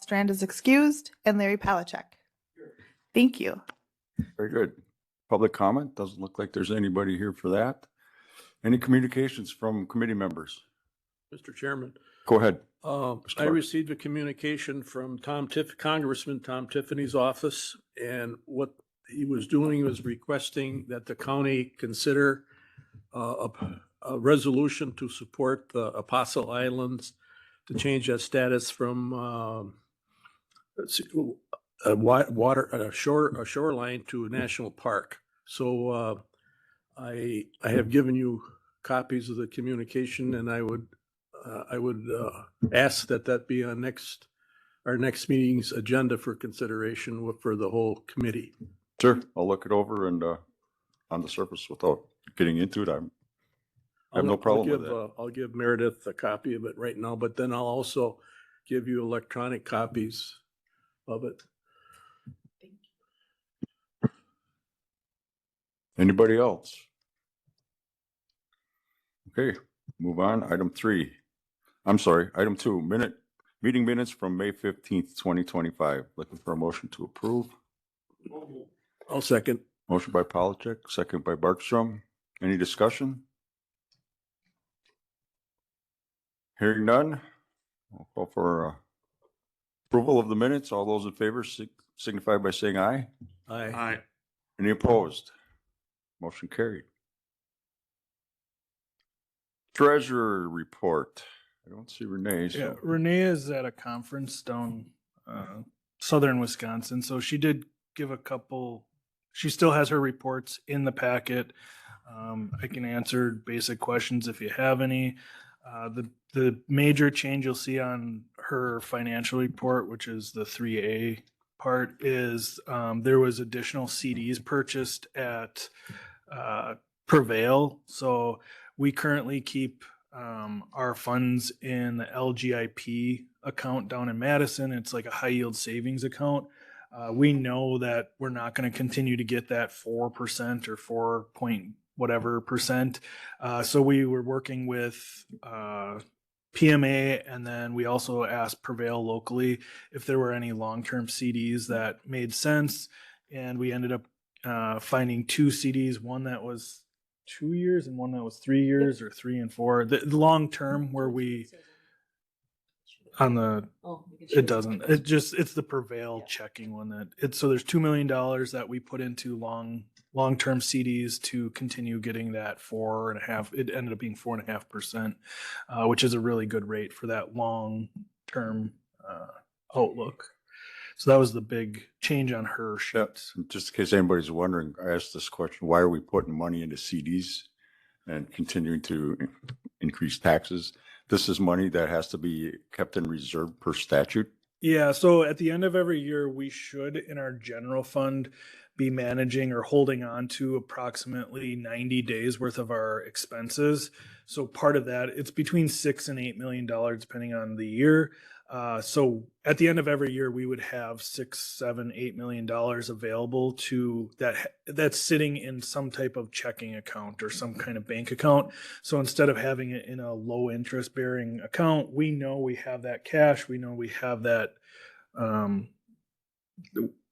Strand is excused, and Larry Palachuk. Thank you. Very good. Public comment? Doesn't look like there's anybody here for that. Any communications from committee members? Mr. Chairman, Go ahead. I Clark. received a communication from Congressman Tom Tiffany's office, and what he was doing was requesting that the county consider a resolution to support the Apostle Islands to change that status from a shoreline to a national park. So I have given you copies of the communication, and I would ask that be on our next meeting's agenda for consideration for the whole committee. Sure. I'll look it over and on the surface without getting into it. I have no problem with it. I'll give Meredith a copy of it right now, but then I'll also give you electronic copies of it. Anybody else? Okay, move on. Item 2, meeting minutes from May 15th, 2025. Looking for a motion to approve. I'll second. Motion by Polachek, second by Barkstrom. Any discussion? Hearing none, I'll call for approval of the minutes. All those in favor signify by saying aye. Aye. Any opposed? Motion carried. Treasurer report. I don't see Renee. So. Yeah, Renee is at a conference down southern Wisconsin, so she did give a couple. She still has her reports in the packet. I can answer basic questions if you have any. The major change you'll see on her financial report, which is the 3A part, is there was additional CDs purchased at Prevail. So we currently keep our funds in the LGIP account down in Madison. It's like a high yield savings account. We know that we're not going to continue to get that 4% or 4 point whatever percent. So we were working with PMA, and then we also asked Prevail locally if there were any long-term CDs that made sense. And we ended up finding 2 CDs, one that was 2 years and one that was 3 years, or 3 and 4. The long-term where we on the it doesn't, it's the Prevail checking one that so there's $2 million that we put into long-term CDs to continue getting that 4.5. It ended up being 4.5%, which is a really good rate for that long-term outlook. So that was the big change on her sheet. Yep. Just in case anybody's wondering, I asked this question: why are we putting money into CDs and continuing to increase taxes? This is money that has to be kept in reserve per statute. Yeah, so at the end of every year, we should, in our general fund, be managing or holding on to approximately 90 days worth of our expenses. So part of that, it's between $6 and $8 million, depending on the year. So at the end of every year, we would have $6, $7, $8 million available to that's sitting in some type of checking account or some kind of bank account. So instead of having it in a low interest bearing account, we know we have that cash. We know we have that,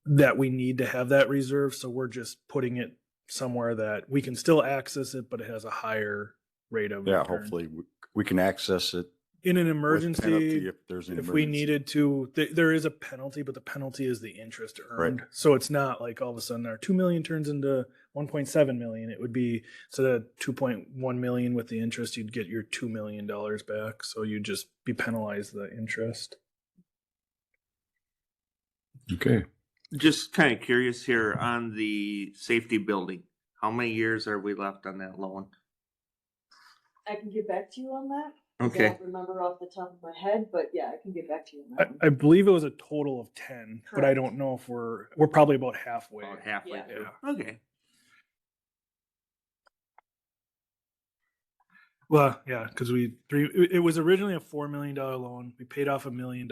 that we need to have that reserve. So we're just putting it somewhere that we can still access it, but it has a higher rate of return. Hopefully we can access it in an with emergency. penalty if there's an If we emergency. needed to, there is a penalty, but the penalty is the interest earned. Right. So it's not like all of a sudden our 2 million turns into 1.7 million. It would be, instead of 2.1 million with the interest, you'd get your $2 million back. So you'd just be penalized the interest. Okay. Just kind of curious here on the safety building. How many years are we left on that loan? I can get back to you on that. 'Cause I Okay. don't remember off the top of my head, but yeah, I can get back to you on that. one. I believe it was a total of 10, but I Correct. don't know if we're probably about halfway. About halfway Yeah. through. Yeah. Okay. Well, yeah, because it was originally a $4 million loan. We paid off $1 million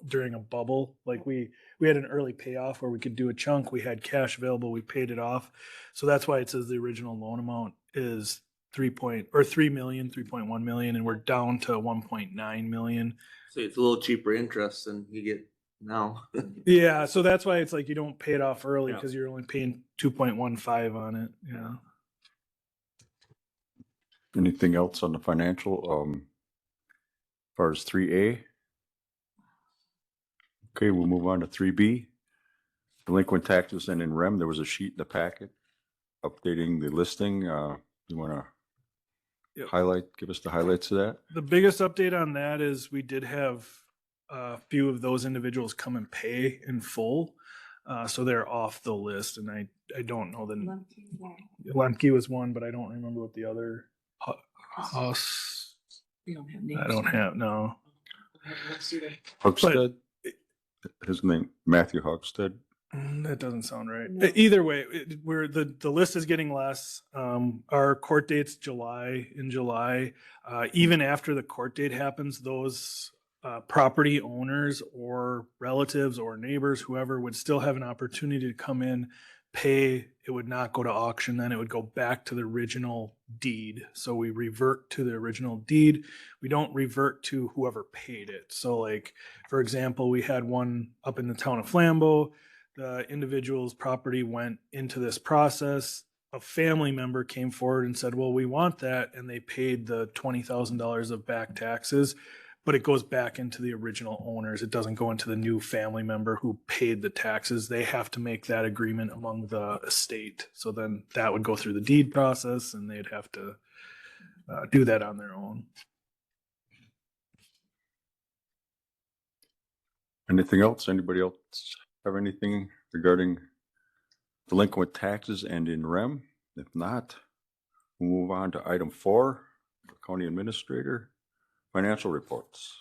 during a bubble. Like we had an early payoff where we could do a chunk. We had cash available. We paid it off. So that's why it says the original loan amount is 3.1 million, and we're down to 1.9 million. So it's a little cheaper interest than you get No. Yeah, so that's why it's like you don't pay it off early Yeah. because you're only paying 2.15 on it. Yeah. Anything else on the financial, as far as 3A? Okay, we'll move on to 3B. Delinquent taxes and in REM, there was a sheet in the packet updating the listing. You want to Yep. give us the highlights of that? The biggest update on that is we did have a few of those individuals come and pay in full. So they're off the list, and I don't know the Lemke was one, but I don't remember what the other house. We don't have names. I don't have no. Hogsted, his name, Matthew Hogsted. That doesn't sound right. No. Either way, we're the list is getting less. Our court date's in July. Even after the court date happens, those property owners or relatives or neighbors, whoever, would still have an opportunity to come in, pay. It would not go to auction. Then it would go back to the original deed. So we revert to the original deed. We don't revert to whoever paid it. So like, for example, we had one up in the town of Flambeau. The individual's property went into this process. A family member came forward and said, well, we want that. And they paid the $20,000 of back taxes, but it goes back into the original owners. It doesn't go into the new family member who paid the taxes. They have to make that agreement among the estate. So then that would go through the deed process and they'd have to do that on their own. Anything else? Anybody else have anything regarding delinquent taxes and in REM? If not, we'll move on to item 4, County Administrator, financial reports.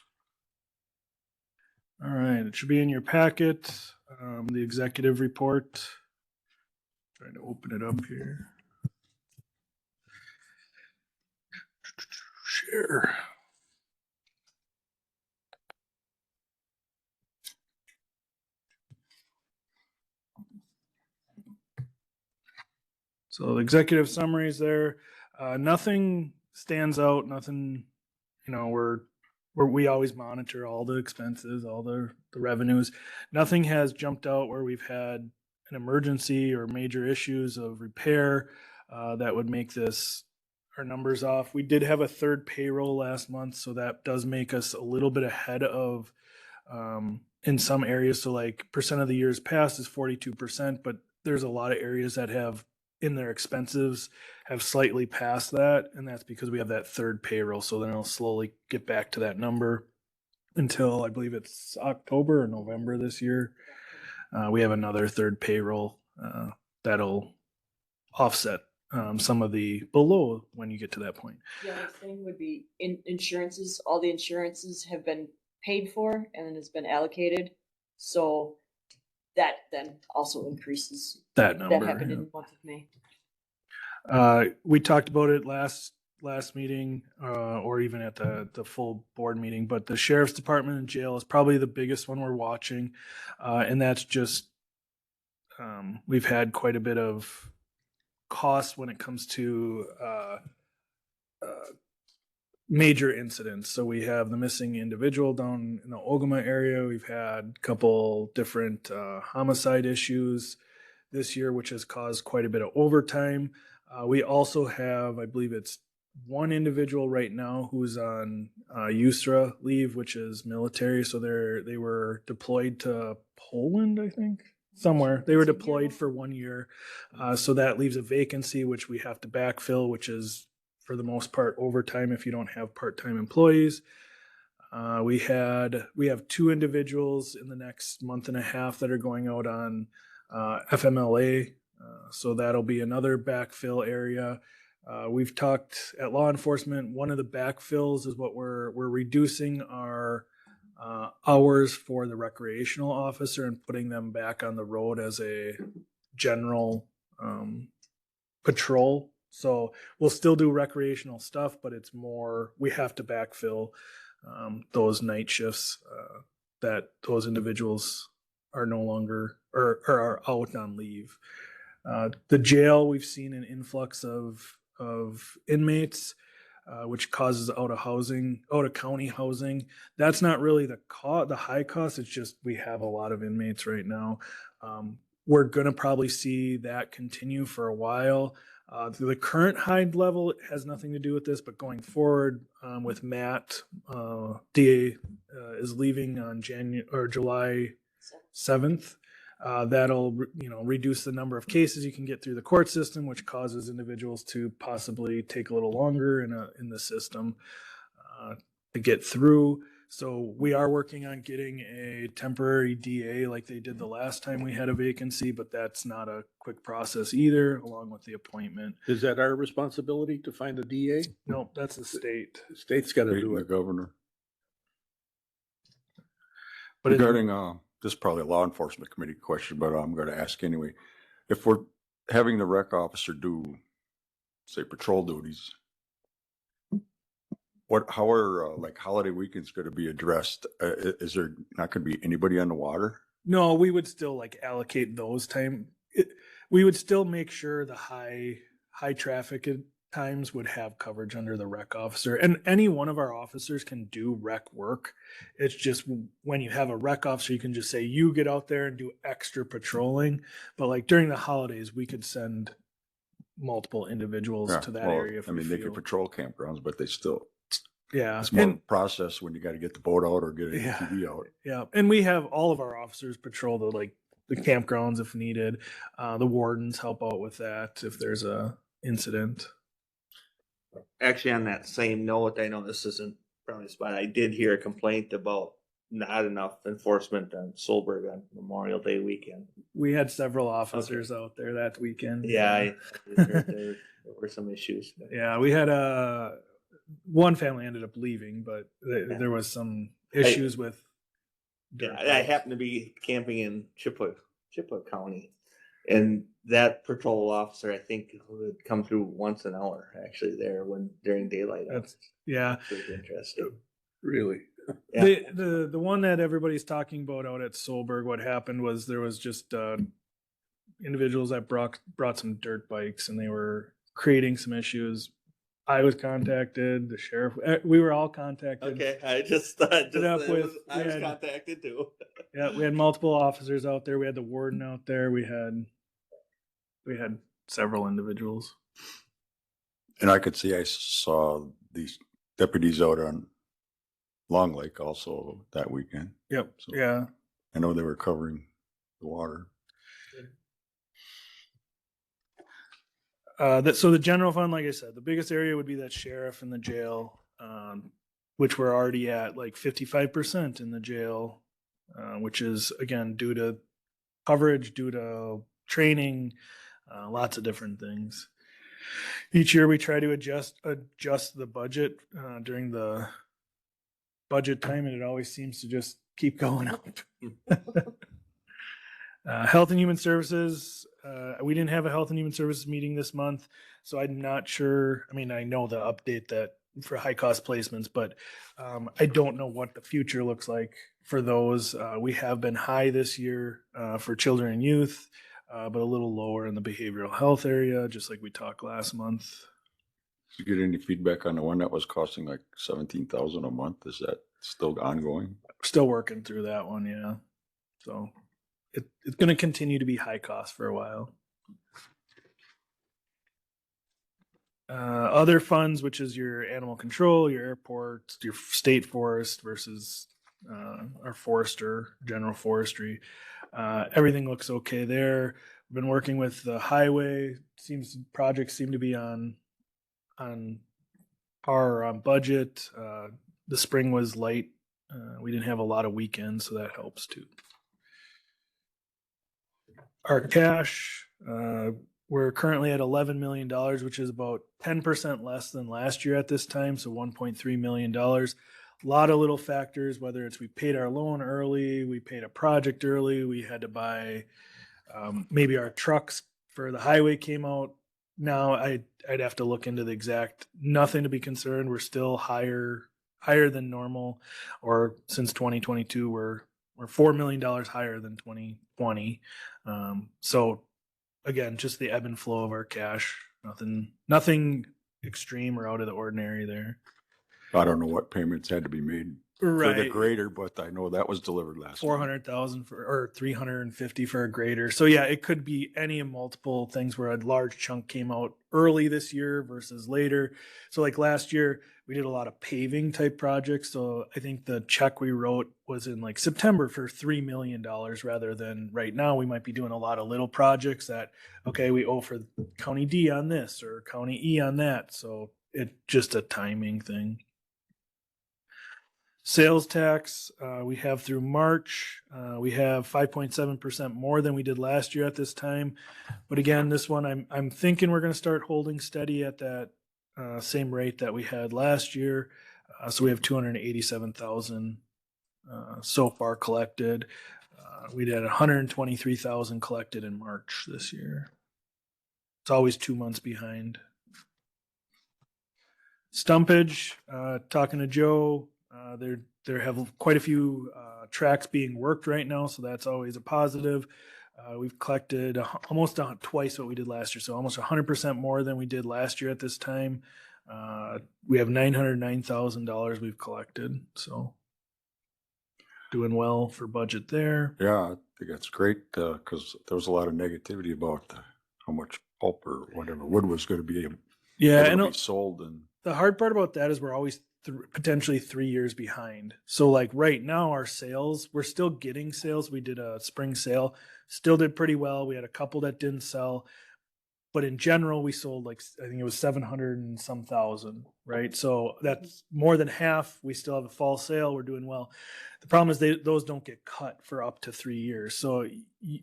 All right, it should be in your packet, the executive report. Trying to open it up here. Share. So the executive summaries there, nothing stands out, nothing, we always monitor all the expenses, all the revenues. Nothing has jumped out where we've had an emergency or major issues of repair that would make our numbers off. We did have a third payroll last month, so that does make us a little bit ahead of in some areas. So like percent of the years past is 42%, but there's a lot of areas that have in their expenses have slightly passed that, and that's because we have that third payroll. So then it'll slowly get back to that number until I believe it's October or November this year. We have another third payroll that'll offset some of the below when you get to that point. The other thing would be insurances. All the insurances have been paid for and then it's been allocated. So that then also increases. That number. That happened yeah. in the month of May. We talked about it last meeting, or even at the full board meeting, but the sheriff's department and jail is probably the biggest one we're watching. And that's just, we've had quite a bit of cost when it comes to, major incidents. So we have the missing individual down in the Ogama area. We've had a couple different homicide issues this year, which has caused quite a bit of overtime. We also have, I believe it's one individual right now who's on USRA leave, which is military. So they were deployed to Poland, I think, somewhere. They were deployed for 1 year. So that leaves a vacancy, which we have to backfill, which is for the most part overtime if you don't have part-time employees. We have 2 individuals in the next month and a half that are going out on FMLA. So that'll be another backfill area. We've talked at law enforcement. One of the backfills is what we're reducing our hours for the recreational officer and putting them back on the road as a general patrol. So we'll still do recreational stuff, but it's more, we have to backfill those night shifts that those individuals are no longer or are out on leave. The jail, we've seen an influx of inmates. which causes out of county housing. That's not really the high cost. It's just we have a lot of inmates right now. We're going to probably see that continue for a while. The current high level has nothing to do with this, but going forward with Matt, DA is leaving on July 7th. That'll reduce the number of cases you can get through the court system, which causes individuals to possibly take a little longer in the system to get through. So we are working on getting a temporary DA like they did the last time we had a vacancy, but that's not a quick process either, along with the appointment. Is that our responsibility to find a DA? No, that's the state. The state's got to do The it. governor. But Regarding, this is probably a law enforcement committee question, but I'm going to ask anyway. If we're having the rec officer do, say, patrol duties, how are like holiday weekends going to be addressed? Is there not going to be anybody on the water? No, we would still like allocate those we would still make sure the high traffic times would have coverage under the rec officer, and any one of our officers can do rec work. It's just when you have a rec officer, you can just say, you get out there and do extra patrolling. But like during the holidays, we could send multiple individuals Yeah, to that well, area. If I mean, they feel. could patrol campgrounds, but they still, Yeah. it's more And, process when you got to get the boat out or get an Yeah. ATV out. yeah. And we have all of our officers patrol the campgrounds if needed. The wardens help out with that if there's a incident. Actually, on that same note, I know this isn't probably the spot. I did hear a complaint about not enough enforcement on Solberg on Memorial Day weekend. We had several officers out there that weekend. Yeah, I heard there were some issues. Yeah, we had one family ended up leaving, but there was some issues with. Yeah, I happened to be camping in Chippewa County, and that patrol officer, I think, would come through once an hour actually there during daylight hours. Yeah. It was interesting. Really? Yeah. The one that everybody's talking about out at Solberg, what happened was there was just individuals that brought some dirt bikes and they were creating some issues. I was contacted, the sheriff, we were all contacted. Okay, I just thought I was contacted too. Yeah, we had multiple officers out there. We had the warden out there. We had several individuals. And I could see, I saw these deputies out on Long Lake also that weekend. Yep. So- Yeah. I know they were covering the water. So the general fund, like I said, the biggest area would be that sheriff and the jail, which we're already at like 55% in the jail, which is again due to coverage, due to training, lots of different things. Each year we try to adjust the budget during the budget time, and it always seems to just keep going up. Health and Human Services, we didn't have a Health and Human Services meeting this month, so I'm not sure. I mean, I know the update that for high cost placements, but I don't know what the future looks like for those. We have been high this year for children and youth, but a little lower in the behavioral health area, just like we talked last month. Did you get any feedback on the one that was costing like 17,000 a month? Is that still ongoing? Still working through that one, yeah. So it's going to continue to be high cost for a while. Other funds, which is your animal control, your airport, your state forest versus our forester, general forestry. Everything looks okay there. We've been working with the highway. Projects seem to be on par or on budget. The spring was light. We didn't have a lot of weekends, so that helps too. Our cash, we're currently at $11 million, which is about 10% less than last year at this time. So $1.3 million. A lot of little factors, whether it's we paid our loan early, we paid a project early, we had to buy maybe our trucks for the highway came out. Now I'd have to look into the exact, nothing to be concerned. We're still higher than normal, or since 2022, we're $4 million higher than 2020. So again, just the ebb and flow of our cash. Nothing extreme or out of the ordinary there. I don't know what payments had to be made for the Right. grader, but I know that was delivered last week. 400,000 for, or 350 for a grader. So yeah, it could be any of multiple things where a large chunk came out early this year versus later. So like last year, we did a lot of paving type projects. So I think the check we wrote was in like September for $3 million rather than right now. We might be doing a lot of little projects that, okay, we owe for County D on this or County E on that. So it's just a timing thing. Sales tax, we have through March. We have 5.7% more than we did last year at this time. But again, this one, I'm thinking we're going to start holding steady at that same rate that we had last year. So we have 287,000 so far collected. We did 123,000 collected in March this year. It's always 2 months behind. Stumpage, talking to Joe. There have quite a few tracks being worked right now, so that's always a positive. We've collected almost twice what we did last year, so almost 100% more than we did last year at this time. We have $909,000 we've collected, so doing well for budget there. Yeah, I think that's great because there was a lot of negativity about how much pulp or whatever wood was going to be able to be sold. And the hard part about that is we're always potentially 3 years behind. So like right now our sales, we're still getting sales. We did a spring sale, still did pretty well. We had a couple that didn't sell, but in general we sold like, I think it was 700 and some thousand, right? So that's more than half. We still have a fall sale. We're doing well. The problem is those don't get cut for up to 3 years. So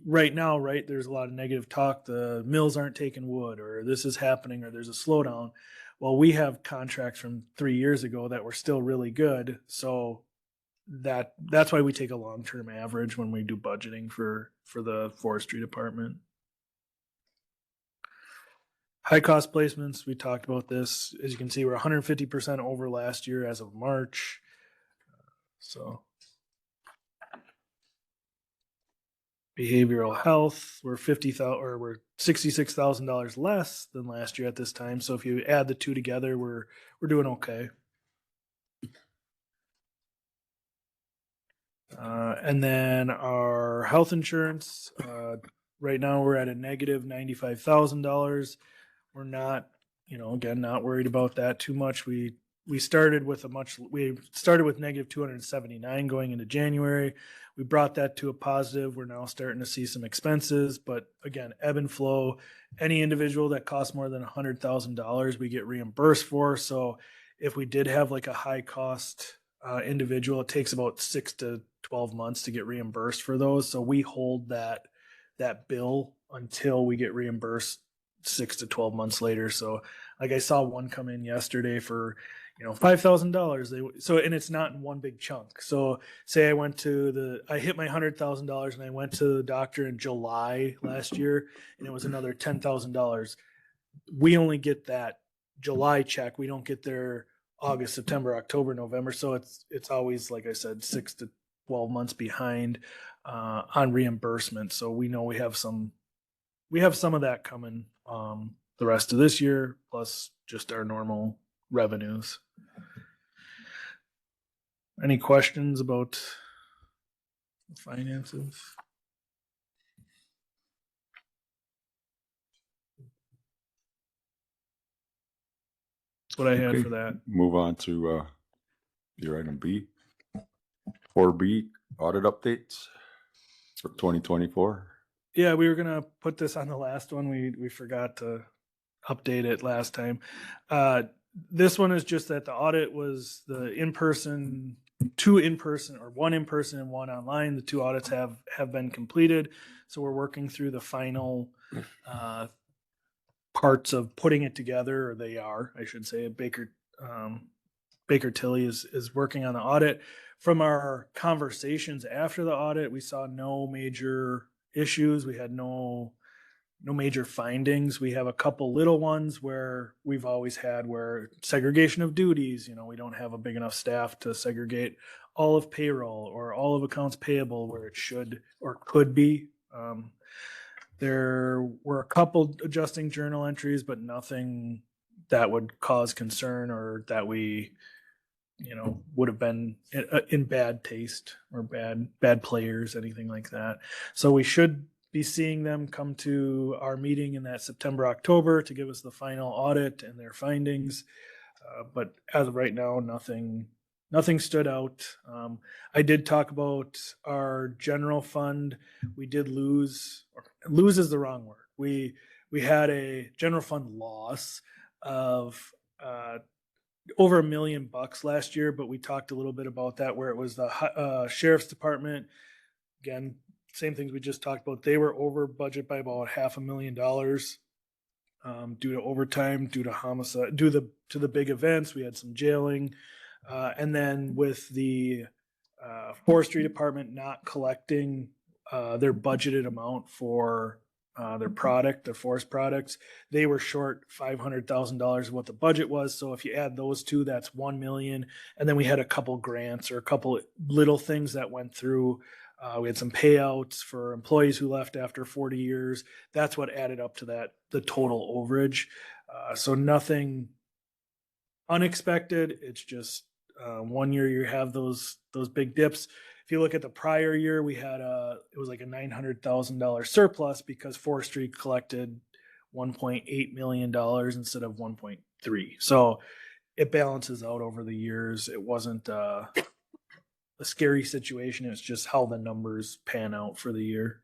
right now, right, there's a lot of negative talk. The mills aren't taking wood or this is happening or there's a slowdown. Well, we have contracts from 3 years ago that were still really good. So that's why we take a long-term average when we do budgeting for the forestry department. High cost placements, we talked about this. As you can see, we're 150% over last year as of March. So behavioral health, we're $66,000 less than last year at this time. So if you add the two together, we're doing okay. And then our health insurance, right now we're at a negative $95,000. We're not, again, not worried about that too much. We started with negative 279 going into January. We brought that to a positive. We're now starting to see some expenses, but again, ebb and flow. Any individual that costs more than $100,000, we get reimbursed for. So if we did have like a high cost individual, it takes about 6 to 12 months to get reimbursed for those. So we hold that bill until we get reimbursed 6 to 12 months later. So like I saw one come in yesterday for $5,000. So, and it's not in one big chunk. So say I hit my $100,000 and I went to the doctor in July last year and it was another $10,000. We only get that July check. We don't get their August, September, October, November. So it's always, like I said, 6 to 12 months behind on reimbursement. So we know we have some of that coming the rest of this year, plus just our normal revenues. Any questions about the finances? That's what I had Okay. for that. move on to your item B. 4B, audit updates for 2024. Yeah, we were gonna put this on the last one. We forgot to update it last time. This one is just that the audit was the in-person, 2 in-person or 1 in-person and 1 online. The 2 audits have been completed. So we're working through the final parts of putting it together, or they are, I should say. Baker Tilly is working on the audit. From our conversations after the audit, we saw no major issues. We had no major findings. We have a couple little ones where we've always had where segregation of duties, we don't have a big enough staff to segregate all of payroll or all of accounts payable where it should or could be. There were a couple adjusting journal entries, but nothing that would cause concern or that we, would have been in bad taste or bad players, anything like that. So we should be seeing them come to our meeting in that September, October to give us the final audit and their findings. But as of right now, nothing stood out. I did talk about our general fund. We did lose is the wrong word. We had a general fund loss of over $1 million last year, but we talked a little bit about that where it was the sheriff's department. Again, same things we just talked about. They were over budget by about $500,000 due to overtime, due to homicide, due to the big events. We had some jailing. And then with the forestry department not collecting their budgeted amount for their forest products, they were short $500,000 of what the budget was. So if you add those two, that's 1 million. And then we had a couple grants or a couple little things that went through. We had some payouts for employees who left after 40 years. That's what added up to the total overage. So nothing unexpected. It's just 1 year you have those big dips. If you look at the prior year, we had it was like a $900,000 surplus because forestry collected $1.8 million instead of 1.3. So it balances out over the years. It wasn't a scary situation. It's just how the numbers pan out for the year.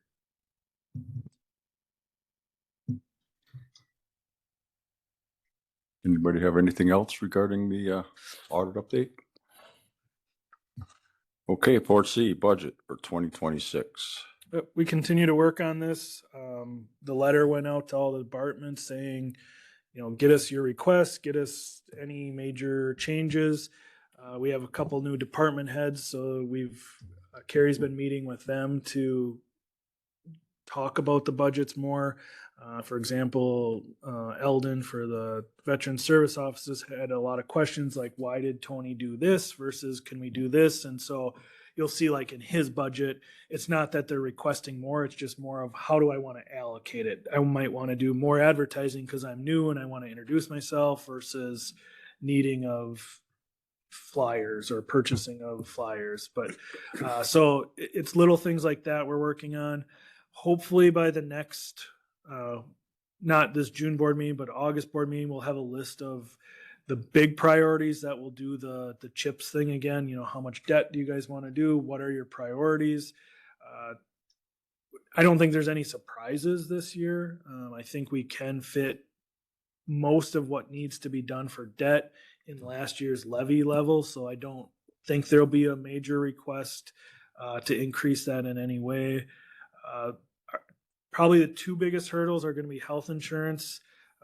Anybody have anything else regarding the audit update? Okay, 4C, budget for 2026. We continue to work on this. The letter went out to all the departments saying, get us your requests, get us any major changes. We have a couple new department heads, so Carrie's been meeting with them to talk about the budgets more. For example, Eldon for the veteran service offices had a lot of questions like, why did Tony do this versus can we do this? And so you'll see like in his budget, it's not that they're requesting more. It's just more of how do I want to allocate it? I might want to do more advertising because I'm new and I want to introduce myself versus needing of flyers or purchasing of flyers. But so it's little things like that we're working on. Hopefully by the next not this June board meeting, but August board meeting, we'll have a list of the big priorities that will do the CHIPS thing again. How much debt do you guys want to do? What are your priorities? I don't think there's any surprises this year. I think we can fit most of what needs to be done for debt in last year's levy level. So I don't think there'll be a major request to increase that in any way. Probably the two biggest hurdles are going to be health insurance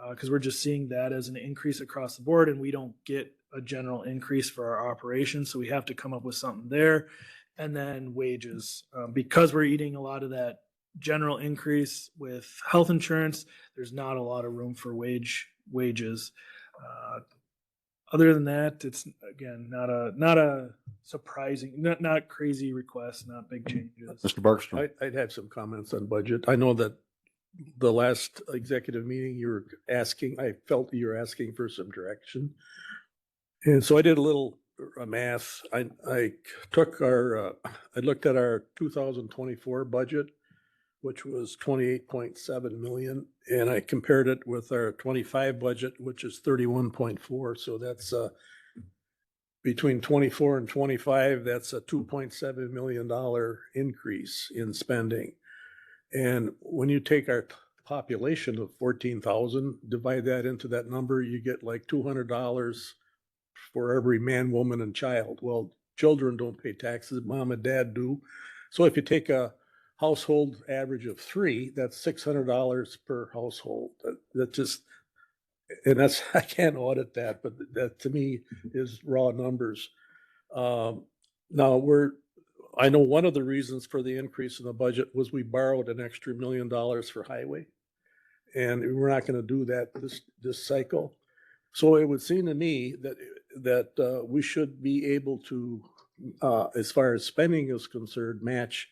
because we're just seeing that as an increase across the board and we don't get a general increase for our operations. So we have to come up with something there. And then wages, because we're eating a lot of that general increase with health insurance, there's not a lot of room for wages. Other than that, it's again not a surprising, not crazy request, not big changes. Mr. Barkstrom? I'd have some comments on budget. I know that the last executive meeting I felt you were asking for some direction. And so I did a little math. I looked at our 2024 budget, which was 28.7 million. And I compared it with our 25 budget, which is 31.4. So that's between 24 and 25, that's a $2.7 million increase in spending. And when you take our population of 14,000, divide that into that number, you get like $200 for every man, woman, and child. Well, children don't pay taxes, mom and dad do. So if you take a household average of 3, that's $600 per household. I can't audit that, but that to me is raw numbers. Now I know one of the reasons for the increase in the budget was we borrowed an extra $1 million for highway, and we're not going to do that this cycle. So it would seem to me that we should be able to, as far as spending is concerned, match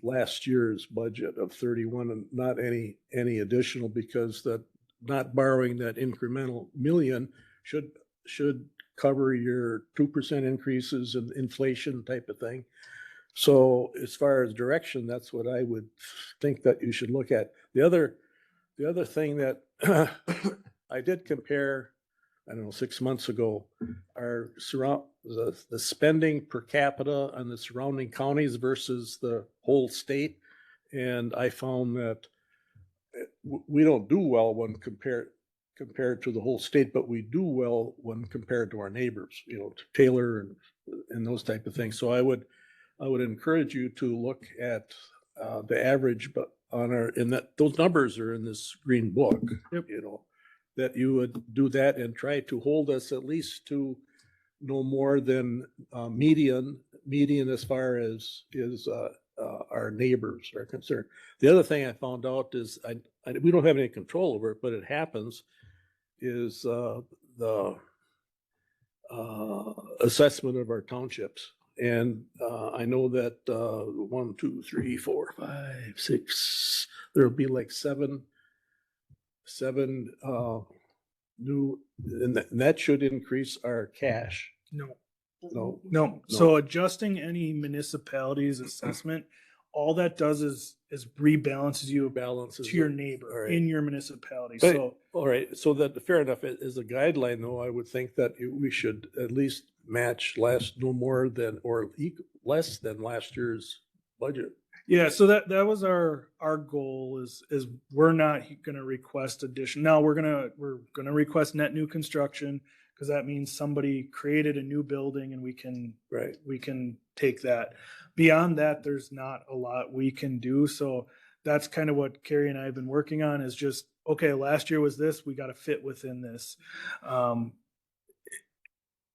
last year's budget of 31 and not any additional, because that not borrowing that incremental million should cover your 2% increases and inflation type of thing. So as far as direction, that's what I would think that you should look at. The other thing that I did compare, I don't know, 6 months ago, the spending per capita on the surrounding counties versus the whole state. And I found that we don't do well when compared to the whole state, but we do well when compared to our neighbors, to Taylor and those type of things. So I would encourage you to look at the average, but those numbers are in this green book. That you would do that and try to hold us at least to no more than median as far as our neighbors are concerned. The other thing I found out is we don't have any control over it, but it happens, is the assessment of our townships. And I know that 1, 2, 3, 4, 5, 6, there'll be like seven new, and that should increase our cash. No. So adjusting any municipality's assessment, all that does is rebalances you Balances to your it. neighbor All right. in your municipality. But- So All right, so that, fair enough, as a guideline though, I would think that we should at least match no more than, or less than last year's budget. yeah, so that was our goal is we're not gonna request addition. Now we're gonna request net new construction, because that means somebody created a new building and we can take that. Beyond that, there's not a lot we can do. So that's kind of what Carrie and I have been working on, is just, okay, last year was this, we got to fit within this.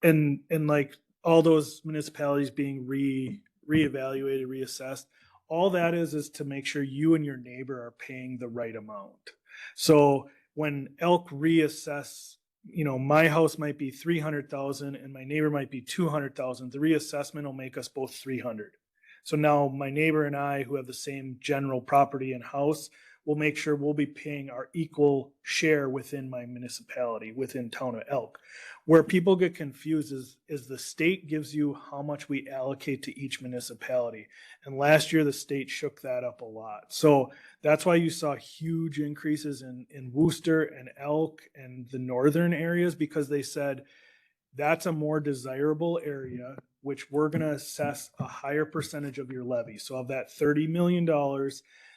And like all those municipalities being reevaluated, reassessed, all that is to make sure you and your neighbor are paying the right amount. So when Elk reassess, my house might be 300,000 and my neighbor might be 200,000, the reassessment will make us both 300. So now my neighbor and I, who have the same general property and house, will make sure we'll be paying our equal share within my municipality, within town of Elk. Where people get confused is the state gives you how much we allocate to each municipality. And last year, the state shook that up a lot. So that's why you saw huge increases in Wooster and Elk and the northern areas, because they said that's a more desirable area, which we're going to assess a higher percentage of your levy. So of that $30 million,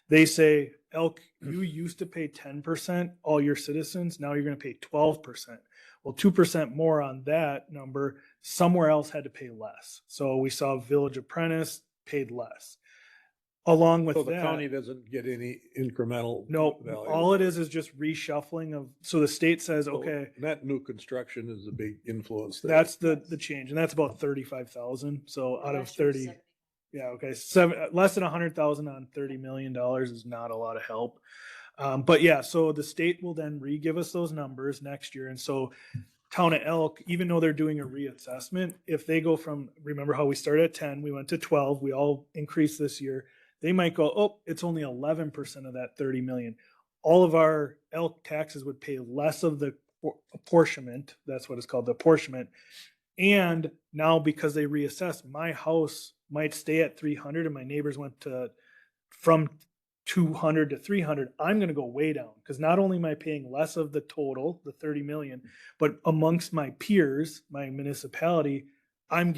they say, Elk, you used to pay 10%, all your citizens, now you're going to pay 12%. Well, 2% more on that number, somewhere else had to pay less. So we saw Village Apprentice paid less. Along with So the that, county doesn't get any incremental. no, value. all it is just reshuffling of, so the state says, So okay, That new construction is a big influence there. that's the change, and that's about 35,000. So out of Last year was 30, 70. yeah, okay, less than 100,000 on $30 million is not a lot of help. But yeah, so the state will then re-give us those numbers next year. And so Town of Elk, even though they're doing a reassessment, if they go from, remember how we started at 10, we went to 12, we all increased this year, they might go, oh, it's only 11% of that 30 million. All of our Elk taxes would pay less of the apportionment. That's what it's called, the apportionment. And now because they reassess, my house might stay at 300 and my neighbors went from 200 to 300, I'm going to go way down, because not only am I paying less of the total, the 30 million, but amongst my peers, my municipality, I'm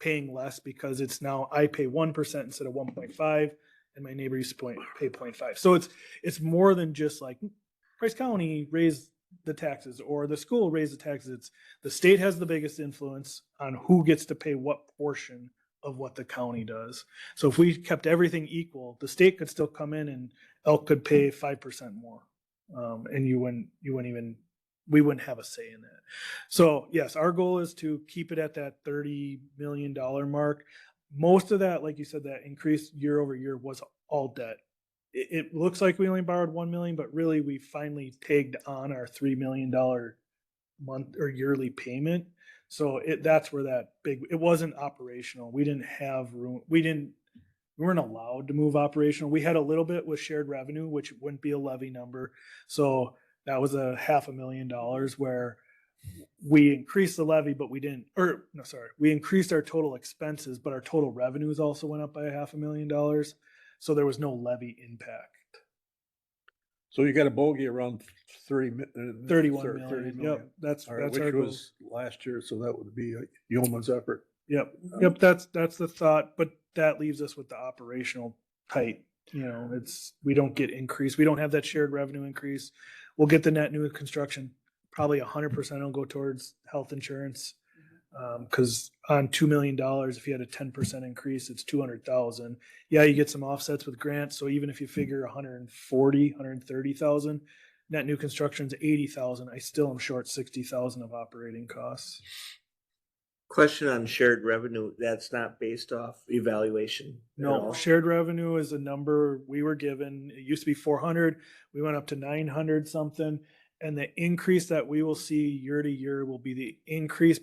paying less, because it's now I pay 1% instead of 1.5, and my neighbor used to pay 0.5. So it's more than just like Price County raised the taxes or the school raised the taxes. It's the state has the biggest influence on who gets to pay what portion of what the county does. So if we kept everything equal, the state could still come in and Elk could pay 5% more. And we wouldn't have a say in that. So yes, our goal is to keep it at that $30 million mark. Most of that, like you said, that increase year over year was all debt. It looks like we only borrowed 1 million, but really we finally tagged on our $3 million month or yearly payment. So that's where that it wasn't operational. We didn't have room. We weren't allowed to move operational. We had a little bit with shared revenue, which wouldn't be a levy number. So That was a $500,000 where we increased the levy, but we didn't, or no, sorry, we increased our total expenses, but our total revenues also went up by $500,000. So there was no levy impact. So you got a bogey around 31 million. Yep. That's All right, our which goal. was last year, so that would be yeoman's effort. Yep. Yep. That's the thought, but that leaves us with the operational tight. We don't get increase. We don't have that shared revenue increase. We'll get the net new construction. Probably 100% will go towards health insurance. Cause on $2 million, if you had a 10% increase, it's 200,000. Yeah. You get some offsets with grants. So even if you figure 130,000, net new construction's 80,000, I still am short 60,000 of operating costs. Question on shared revenue, that's not based off evaluation. at No, all? shared revenue is a number we were given. It used to be 400. We went up to 900 something. And the increase that we will see year to year will be the increased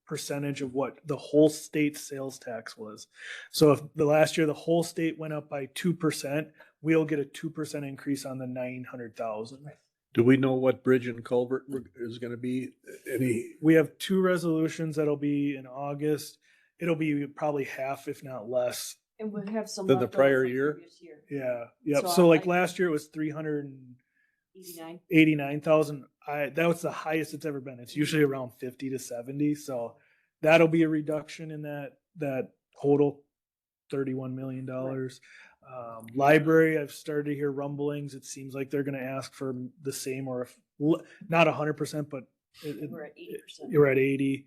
percentage of what the whole state sales tax was. So if the last year the whole state went up by 2%, we'll get a 2% increase on the 900,000. Do we know what bridge and culvert is gonna be? Any, We have 2 resolutions that'll be in August. It'll be probably half, if not less. And we have some. Than the left over prior from year? previous year. Yeah. Yep. So So like I- last year it was 389,000. 89. That was the highest it's ever been. It's usually around 50 to 70. So that'll be a reduction in that total $31 million. Library, I've started to hear rumblings. It seems like they're going to ask for the same, or if not 100%, but We're at 80%. you're at 80.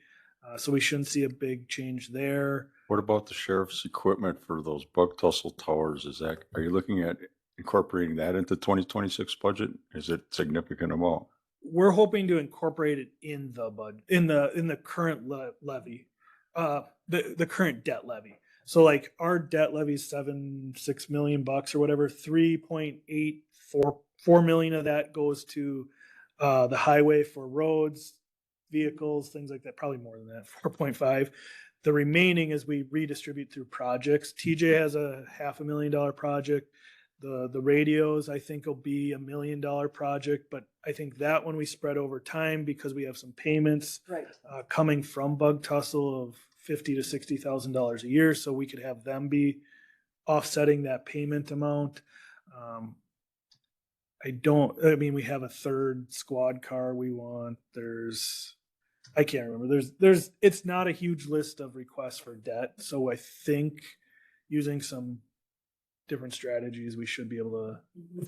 So we shouldn't see a big change there. What about the sheriff's equipment for those bug tussle towers? Are you looking at incorporating that into 2026 budget? Is it significant amount? We're hoping to incorporate it in the in the current levy, the current debt levy. So like our debt levy is $6 million or whatever. 3.844 million of that goes to the highway for roads, vehicles, things like that. Probably more than that. 4.5. The remaining is we redistribute through projects. TJ has a $500,000 project. The radios, I think, will be $1 million project, but I think that one we spread over time because we have some payments Right. coming from Bug Tussle of $50,000 to $60,000 a year, so we could have them be offsetting that payment amount. We have a third squad car we want. I can't remember. It's not a huge list of requests for debt, so I think using some different strategies, we should be able to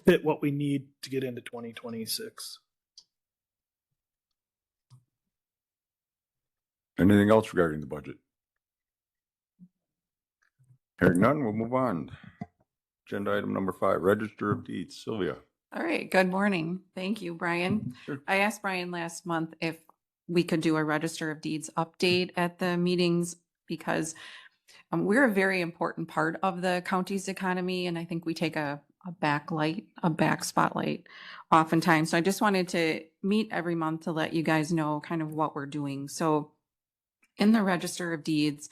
fit what we need to get into 2026. Anything else regarding the budget? Hearing none, we'll move on. Agenda item number 5, Register of Deeds. Sylvia. All right, good morning. Thank you, Brian. Sure. I asked Brian last month if we could do a Register of Deeds update at the meetings because we're a very important part of the county's economy, and I think we take a back spotlight oftentimes. So I just wanted to meet every month to let you guys know kind of what we're doing. So in the Register of Deeds,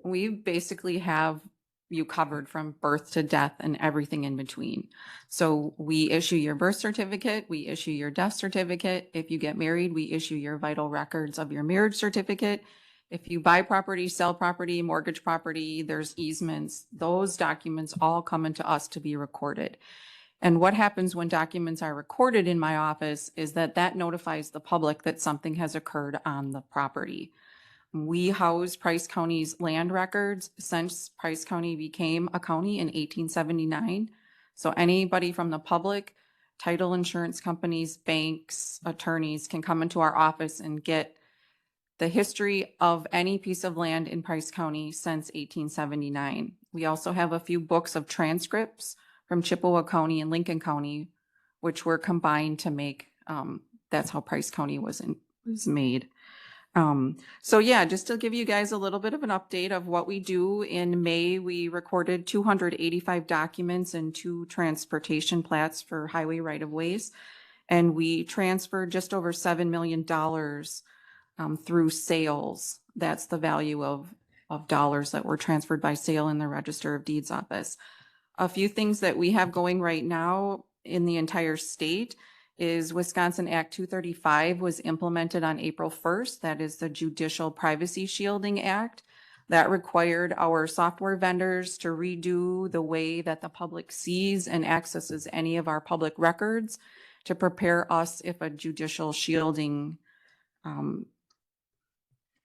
we basically have you covered from birth to death and everything in between. So we issue your birth certificate, we issue your death certificate. If you get married, we issue your vital records of your marriage certificate. If you buy property, sell property, mortgage property, there's easements, those documents all come into us to be recorded. And what happens when documents are recorded in my office is that notifies the public that something has occurred on the property. We house Price County's land records since Price County became a county in 1879. So anybody from the public, title insurance companies, banks, attorneys can come into our office and get the history of any piece of land in Price County since 1879. We also have a few books of transcripts from Chippewa County and Lincoln County, which were combined to make, that's how Price County was made. So yeah, just to give you guys a little bit of an update of what we do. In May, we recorded 285 documents and 2 transportation plats for highway right-of-ways. And we transferred just over $7 million through sales. That's the value of dollars that were transferred by sale in the Register of Deeds office. A few things that we have going right now in the entire state is Wisconsin Act 235 was implemented on April 1st. That is the Judicial Privacy Shielding Act. That required our software vendors to redo the way that the public sees and accesses any of our public records to prepare us if a judicial shielding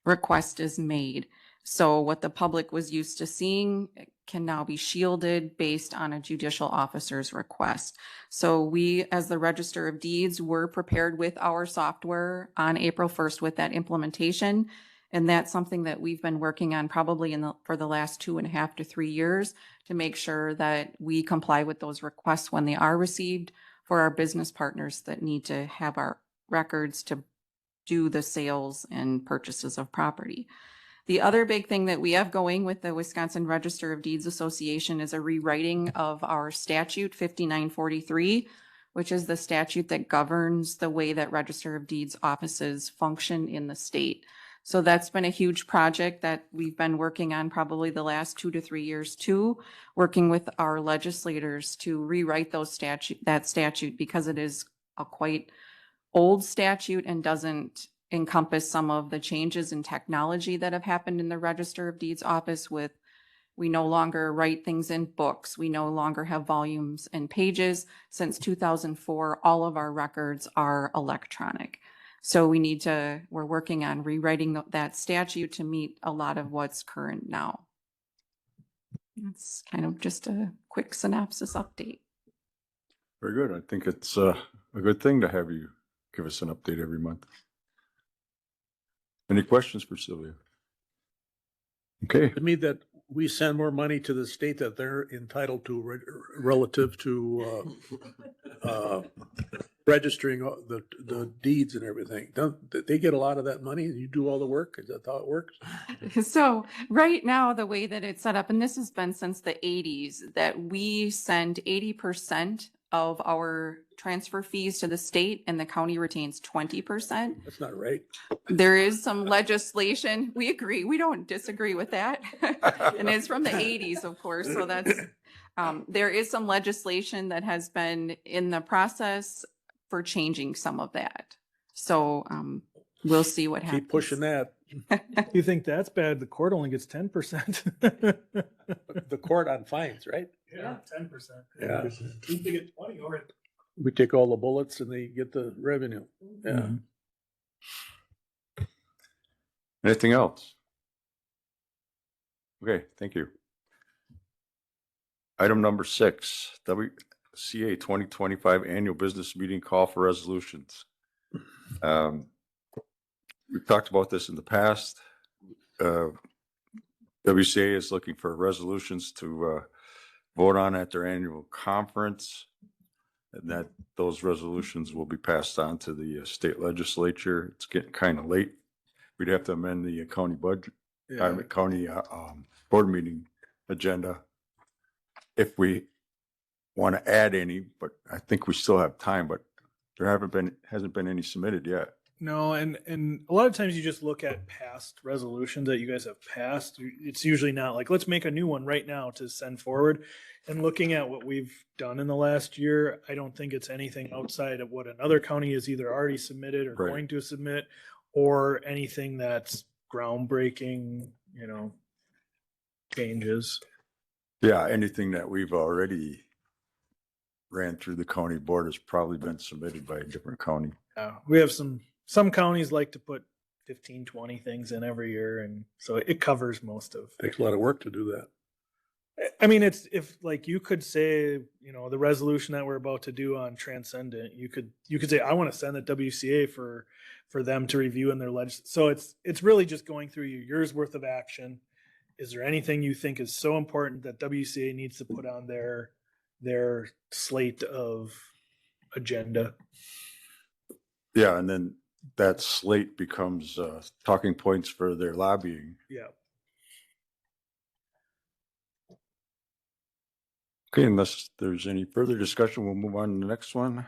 request is made. So what the public was used to seeing can now be shielded based on a judicial officer's request. So we, as the Register of Deeds, were prepared with our software on April 1st with that implementation. And that's something that we've been working on probably for the last 2.5 to 3 years to make sure that we comply with those requests when they are received for our business partners that need to have our records to do the sales and purchases of property. The other big thing that we have going with the Wisconsin Register of Deeds Association is a rewriting of our statute 5943, which is the statute that governs the way that Register of Deeds offices function in the state. So that's been a huge project that we've been working on probably the last 2 to 3 years too, working with our legislators to rewrite that statute because it is a quite old statute and doesn't encompass some of the changes in technology that have happened in the Register of Deeds office with we no longer write things in books. We no longer have volumes and pages. Since 2004, all of our records are electronic. So we're working on rewriting that statute to meet a lot of what's current now. That's kind of just a quick synopsis update. Very good. I think it's a good thing to have you give us an update every month. Any questions for Sylvia? Okay. To me, that we send more money to the state that they're entitled to relative to registering the deeds and everything. Don't they get a lot of that money and you do all the work? Is that how it works? So right now, the way that it's set up, and this has been since the 80s, that we send 80% of our transfer fees to the state and the county retains 20%. That's not right. There is some legislation. We agree. We don't disagree with that. And it's from the 80s, of course. So that's, there is some legislation that has been in the process for changing some of that. So we'll see what happens. Keep pushing that. You think that's bad? The court only gets 10%. The court on fines, right? Yeah, 10%. Yeah. They get 20 or We take all the bullets and they get the revenue. Yeah. Anything else? Okay, thank you. Item number 6, WCA 2025 Annual Business Meeting Call for Resolutions. We've talked about this in the past. WCA is looking for resolutions to vote on at their annual conference, and that those resolutions will be passed on to the state legislature. It's getting kind of late. We'd have to amend the county budget, county board meeting agenda if we want to add any, but I think we still have time, but there hasn't been any submitted yet. No, and a lot of times you just look at past resolutions that you guys have passed. It's usually not like, let's make a new one right now to send forward. And looking at what we've done in the last year, I don't think it's anything outside of what another county has either already submitted or Right. going to submit, or anything that's groundbreaking, changes. Yeah, anything that we've already ran through the county board has probably been submitted by a different county. We have some counties like to put 15, 20 things in every year. And so it covers most of. Takes a lot of work to do that. I mean, it's if like you could say, the resolution that we're about to do on Transcendent, you could say, I want to send it WCA for them to review in their So it's really just going through your year's worth of action. Is there anything you think is so important that WCA needs to put on their slate of agenda? Yeah, and then that slate becomes talking points for their lobbying. Yeah. Okay, unless there's any further discussion, we'll move on to the next one.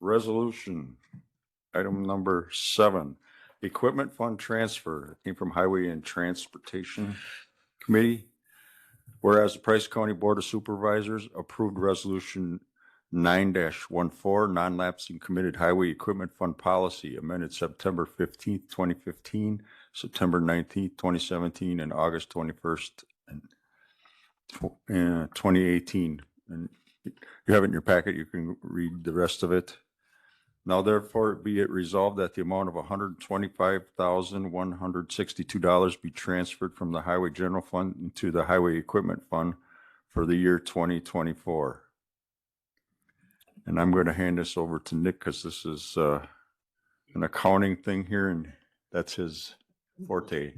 Resolution, item number 7, equipment fund transfer. It came from Highway and Transportation Committee. Whereas the Price County Board of Supervisors approved resolution 9-14, non-lapsing committed highway equipment fund policy amended September 15th, 2015, September 19th, 2017, and August 21st, and 2018. And you have it in your packet. You can read the rest of it. Now therefore be it resolved that the amount of $125,162 be transferred from the Highway General Fund into the Highway Equipment Fund for the year 2024. And I'm going to hand this over to Nick because this is an accounting thing here, and that's his forte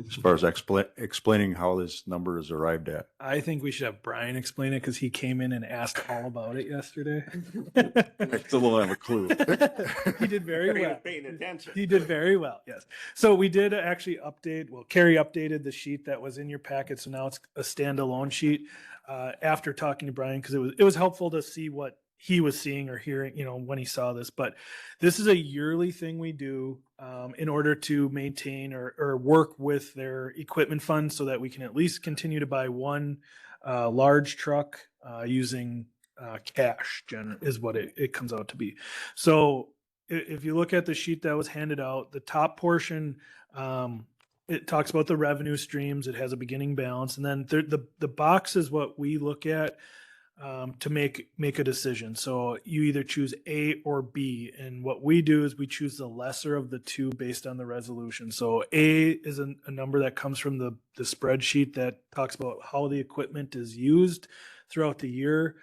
as far as explaining how this number is arrived at. I think we should have Brian explain it because he came in and asked all about it yesterday. I still don't have a clue. He did very He was well. paying attention. He did very well, yes. So we did actually update, well, Carrie updated the sheet that was in your packet, so now it's a standalone sheet. After talking to Brian, because it was helpful to see what he was seeing or hearing, when he saw this. But this is a yearly thing we do in order to maintain or work with their equipment fund so that we can at least continue to buy one large truck using cash, is what it comes out to be. So if you look at the sheet that was handed out, the top portion, it talks about the revenue streams. It has a beginning balance. And then the box is what we look at to make a decision. So you either choose A or B. And what we do is we choose the lesser of the two based on the resolution. So A is a number that comes from the spreadsheet that talks about how the equipment is used throughout the year.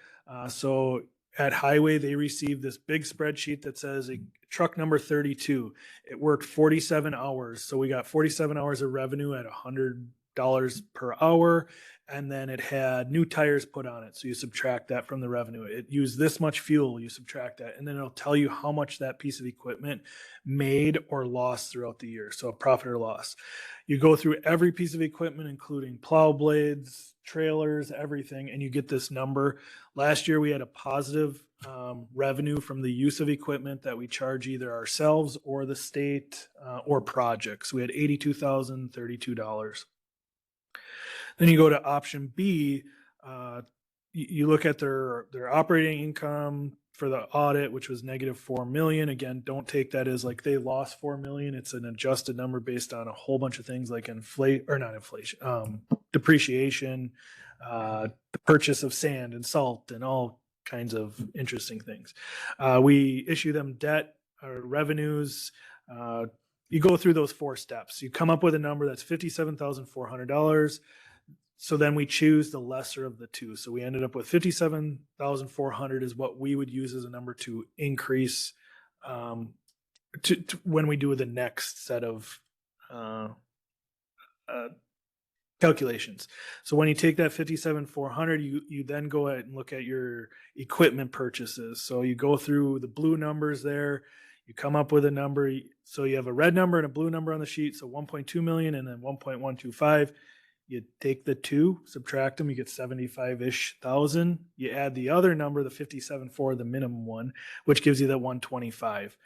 So at Highway, they received this big spreadsheet that says truck number 32. It worked 47 hours. So we got 47 hours of revenue at $100 per hour. And then it had new tires put on it. So you subtract that from the revenue. It used this much fuel, you subtract that. And then it'll tell you how much that piece of equipment made or lost throughout the year. So profit or loss. You go through every piece of equipment, including plow blades, trailers, everything, and you get this number. Last year, we had a positive revenue from the use of equipment that we charge either ourselves or the state or projects. We had $82,032. Then you go to option B, you look at their operating income for the audit, which was negative 4 million. Again, don't take that as like they lost 4 million. It's an adjusted number based on a whole bunch of things like depreciation, the purchase of sand and salt and all kinds of interesting things. We issue them debt or revenues. You go through those 4 steps. You come up with a number that's $57,400. So then we choose the lesser of the two. So we ended up with 57,400 is what we would use as a number to increase to when we do the next set of calculations. So when you take that 57,400, you then go ahead and look at your equipment purchases. So you go through the blue numbers there. You come up with a number. So you have a red number and a blue number on the sheet. So 1.2 million and then 1.125. You take the 2, subtract them, you get 75-ish thousand. You add the other number, the 57.4, the minimum one, which gives you that 125.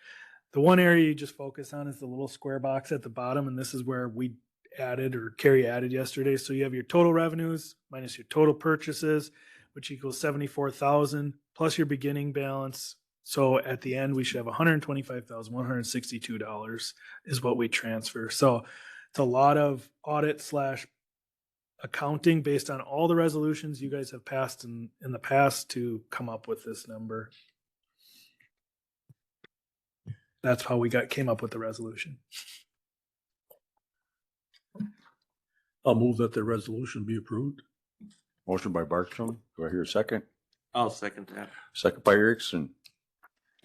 The one area you just focus on is the little square box at the bottom, and this is where we added or Carrie added yesterday. So you have your total revenues minus your total purchases, which equals 74,000 plus your beginning balance. So at the end, we should have $125,162 is what we transfer. So it's a lot of audit / accounting based on all the resolutions you guys have passed in the past to come up with this number. That's how we came up with the resolution. I'll move that the resolution be approved. Motion by Bartram. Do I hear a second? I'll second that. Second by Erickson.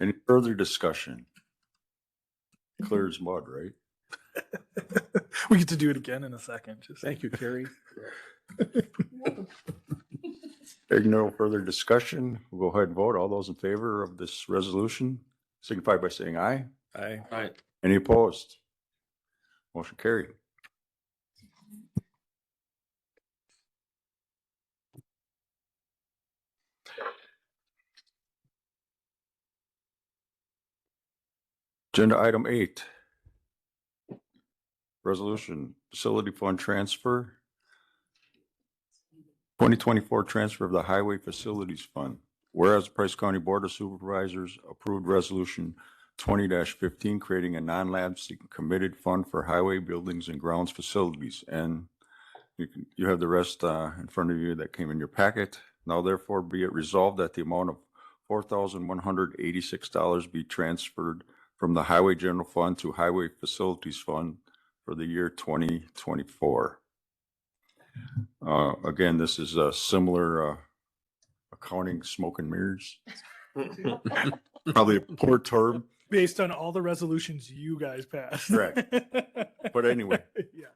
Any further discussion? Clear as mud, right? We get to do it again in a second. Thank you, Carrie. Hearing no further discussion, we'll go ahead and vote. All those in favor of this resolution signify by saying aye. Aye. All right. Any opposed? Motion carried. Agenda item 8. Resolution, facility fund transfer. 2024 transfer of the highway facilities fund. Whereas the Price County Board of Supervisors approved Resolution 20-15, creating a non-lapsing committed fund for highway buildings and grounds facilities. And you have the rest in front of you that came in your packet. Now therefore be it resolved that the amount of $4,186 be transferred from the Highway General Fund to Highway Facilities Fund for the year 2024. Again, this is a similar accounting smoke and mirrors. Probably a poor term, Based on all the resolutions you guys passed. Correct. but anyway. Yeah.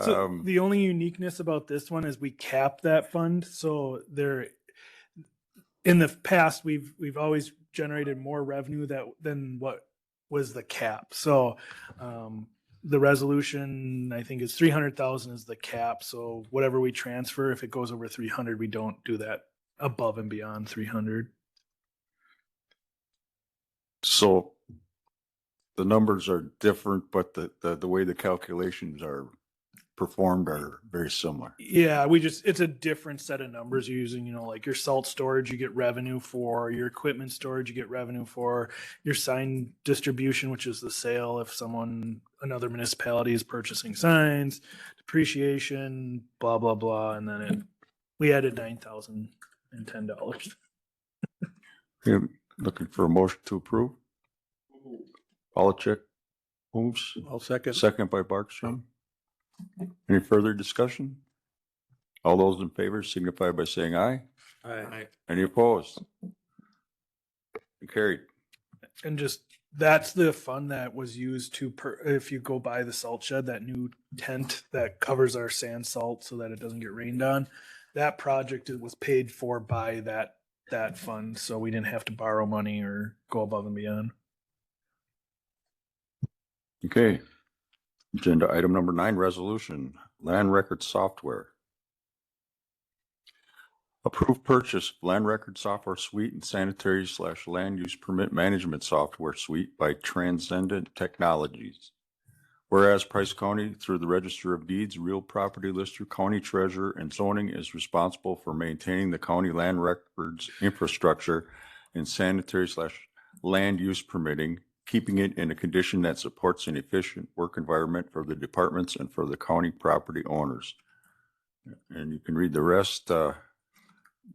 So Um, the only uniqueness about this one is we cap that fund. So there, in the past, we've always generated more revenue than what was the cap. So the resolution, I think, is 300,000 is the cap. So whatever we transfer, if it goes over 300, we don't do that above and beyond 300. So the numbers are different, but the way the calculations are performed are very similar. Yeah, it's a different set of numbers you're using, like your salt storage, you get revenue for, your equipment storage, you get revenue for, your sign distribution, which is the sale if another municipality is purchasing signs, depreciation, blah, blah, blah. And then we added $9,010. Okay, looking for a motion to approve. Polachek moves, I'll second. second by Barkstrom. Any further discussion? All those in favor signify by saying aye. Aye. Any opposed? Carried. And just, that's the fund that was used if you go by the salt shed, that new tent that covers our sand salt so that it doesn't get rained on. That project was paid for by that fund, so we didn't have to borrow money or go above and beyond. Okay. Agenda item number 9, resolution, land record software. Approved purchase of land record software suite and sanitary/land use permit management software suite by Transcendent Technologies. Whereas Price County, through the Register of Deeds, Real Property Lister, County Treasurer, and Zoning, is responsible for maintaining the county land records infrastructure and sanitary/land use permitting, keeping it in a condition that supports an efficient work environment for the departments and for the county property owners. And you can read the rest.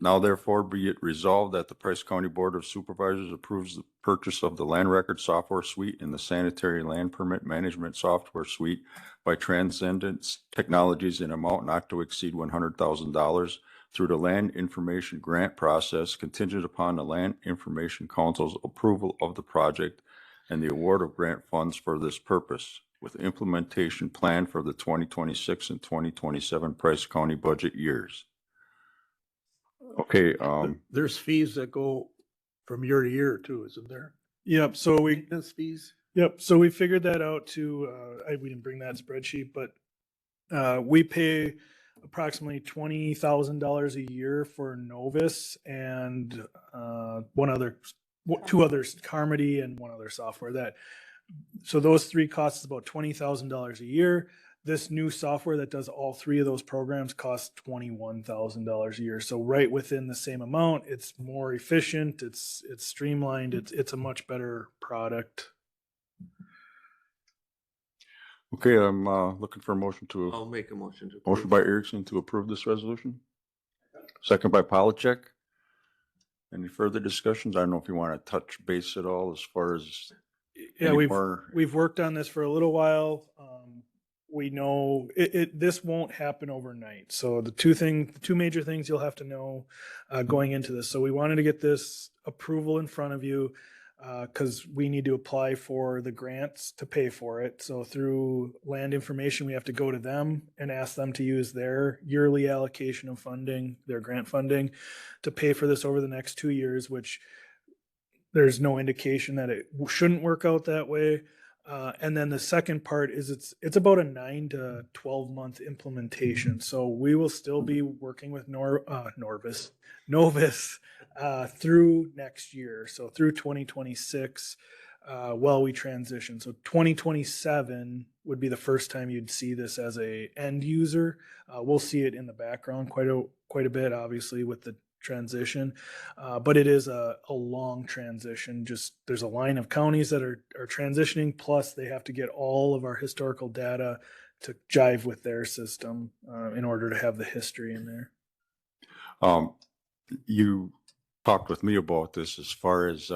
Now therefore be it resolved that the Price County Board of Supervisors approves the purchase of the land record software suite and the sanitary land permit management software suite by Transcendent Technologies in amount not to exceed $100,000 through the Land Information Grant process, contingent upon the Land Information Council's approval of the project and the award of grant funds for this purpose, with implementation planned for the 2026 and 2027 Price County budget years. Okay, There's fees that go from year to year too, isn't there? Yep. So we Maintenance fees? figured that out too. We didn't bring that spreadsheet, but we pay approximately $20,000 a year for Novus and two others, Carmody and one other software so those three costs about $20,000 a year. This new software that does all three of those programs costs $21,000 a year. So right within the same amount, it's more efficient. It's streamlined. It's a much better product. okay, I'm looking for a motion I'll make a motion to. motion by Erickson to approve this resolution. Second by Polachek. Any further discussions? I don't know if you want to touch base at all as far as Yeah, any we've more- worked on this for a little while. We know this won't happen overnight. So the two major things you'll have to know going into this. So we wanted to get this approval in front of you because we need to apply for the grants to pay for it. So through Land Information, we have to go to them and ask them to use their yearly allocation of funding, their grant funding, to pay for this over the next 2 years, which there's no indication that it shouldn't work out that way. And then the second part is it's about a 9 to 12 month implementation. So we will still be working with Novus through next year. So through 2026, while we transition. So 2027 would be the first time you'd see this as a end user. We'll see it in the background quite a bit, obviously, with the transition. But it is a long transition. Just there's a line of counties that are transitioning, plus they have to get all of our historical data to jive with their system in order to have the history in there. You talked with me about this as far as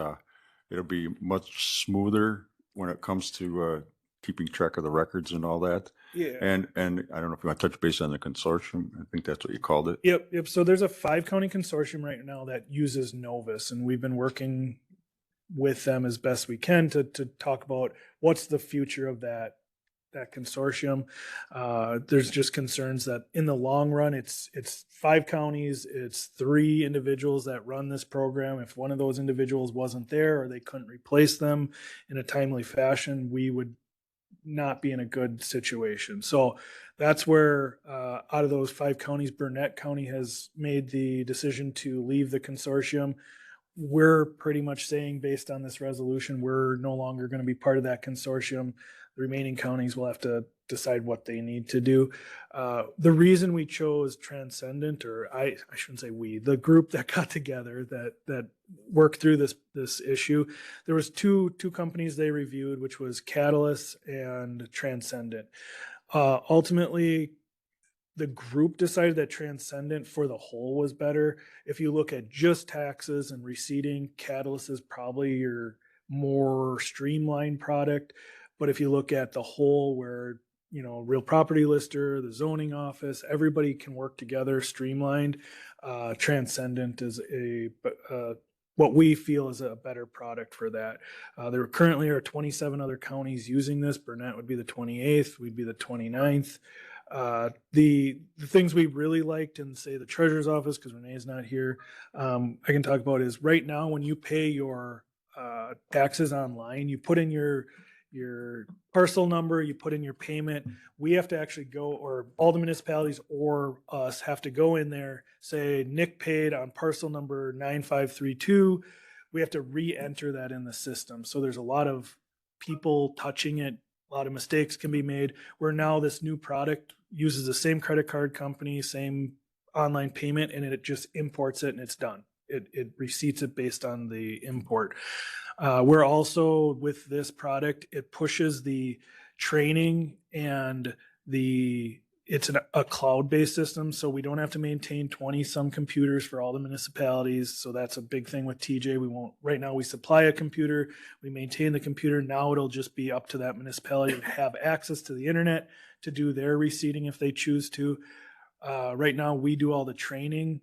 it'll be much smoother when it comes to keeping track of the records and all that. Yeah. And I don't know if you want to touch base on the consortium. I think that's what you called it. Yep. So there's a 5-county consortium right now that uses Novus, and we've been working with them as best we can to talk about what's the future of that consortium. There's just concerns that in the long run, it's 5 counties, it's 3 individuals that run this program. If one of those individuals wasn't there or they couldn't replace them in a timely fashion, we would not be in a good situation. So that's where out of those 5 counties, Burnett County has made the decision to leave the consortium. We're pretty much saying, based on this resolution, we're no longer going to be part of that consortium. The remaining counties will have to decide what they need to do. The reason we chose Transcendent, or I shouldn't say we, the group that got together that worked through this issue, there was two companies they reviewed, which was Catalyst and Transcendent. Ultimately, the group decided that Transcendent for the whole was better. If you look at just taxes and receipting, Catalyst is probably your more streamlined product. But if you look at the whole, where, you know, real property lister, the zoning office, everybody can work together, streamlined, Transcendent is what we feel is a better product for that. There currently are 27 other counties using this. Burnett would be the 28th, we'd be the 29th. The things we really liked in, say, the treasurer's office, because Renee's not here, I can talk about is right now when you pay your taxes online, you put in your parcel number, you put in your payment. We have to actually go, or all the municipalities or us have to go in there, say Nick paid on parcel number 9532. We have to re-enter that in the system. So there's a lot of people touching it. A lot of mistakes can be made, where now this new product uses the same credit card company, same online payment, and it just imports it and it's done. It receipts it based on the import. We're also, with this product, it pushes the training and it's a cloud-based system, so we don't have to maintain 20 some computers for all the municipalities. So that's a big thing with TJ. Right now we supply a computer, we maintain the computer. Now it'll just be up to that municipality to have access to the internet to do their receipting if they choose to. Right now we do all the training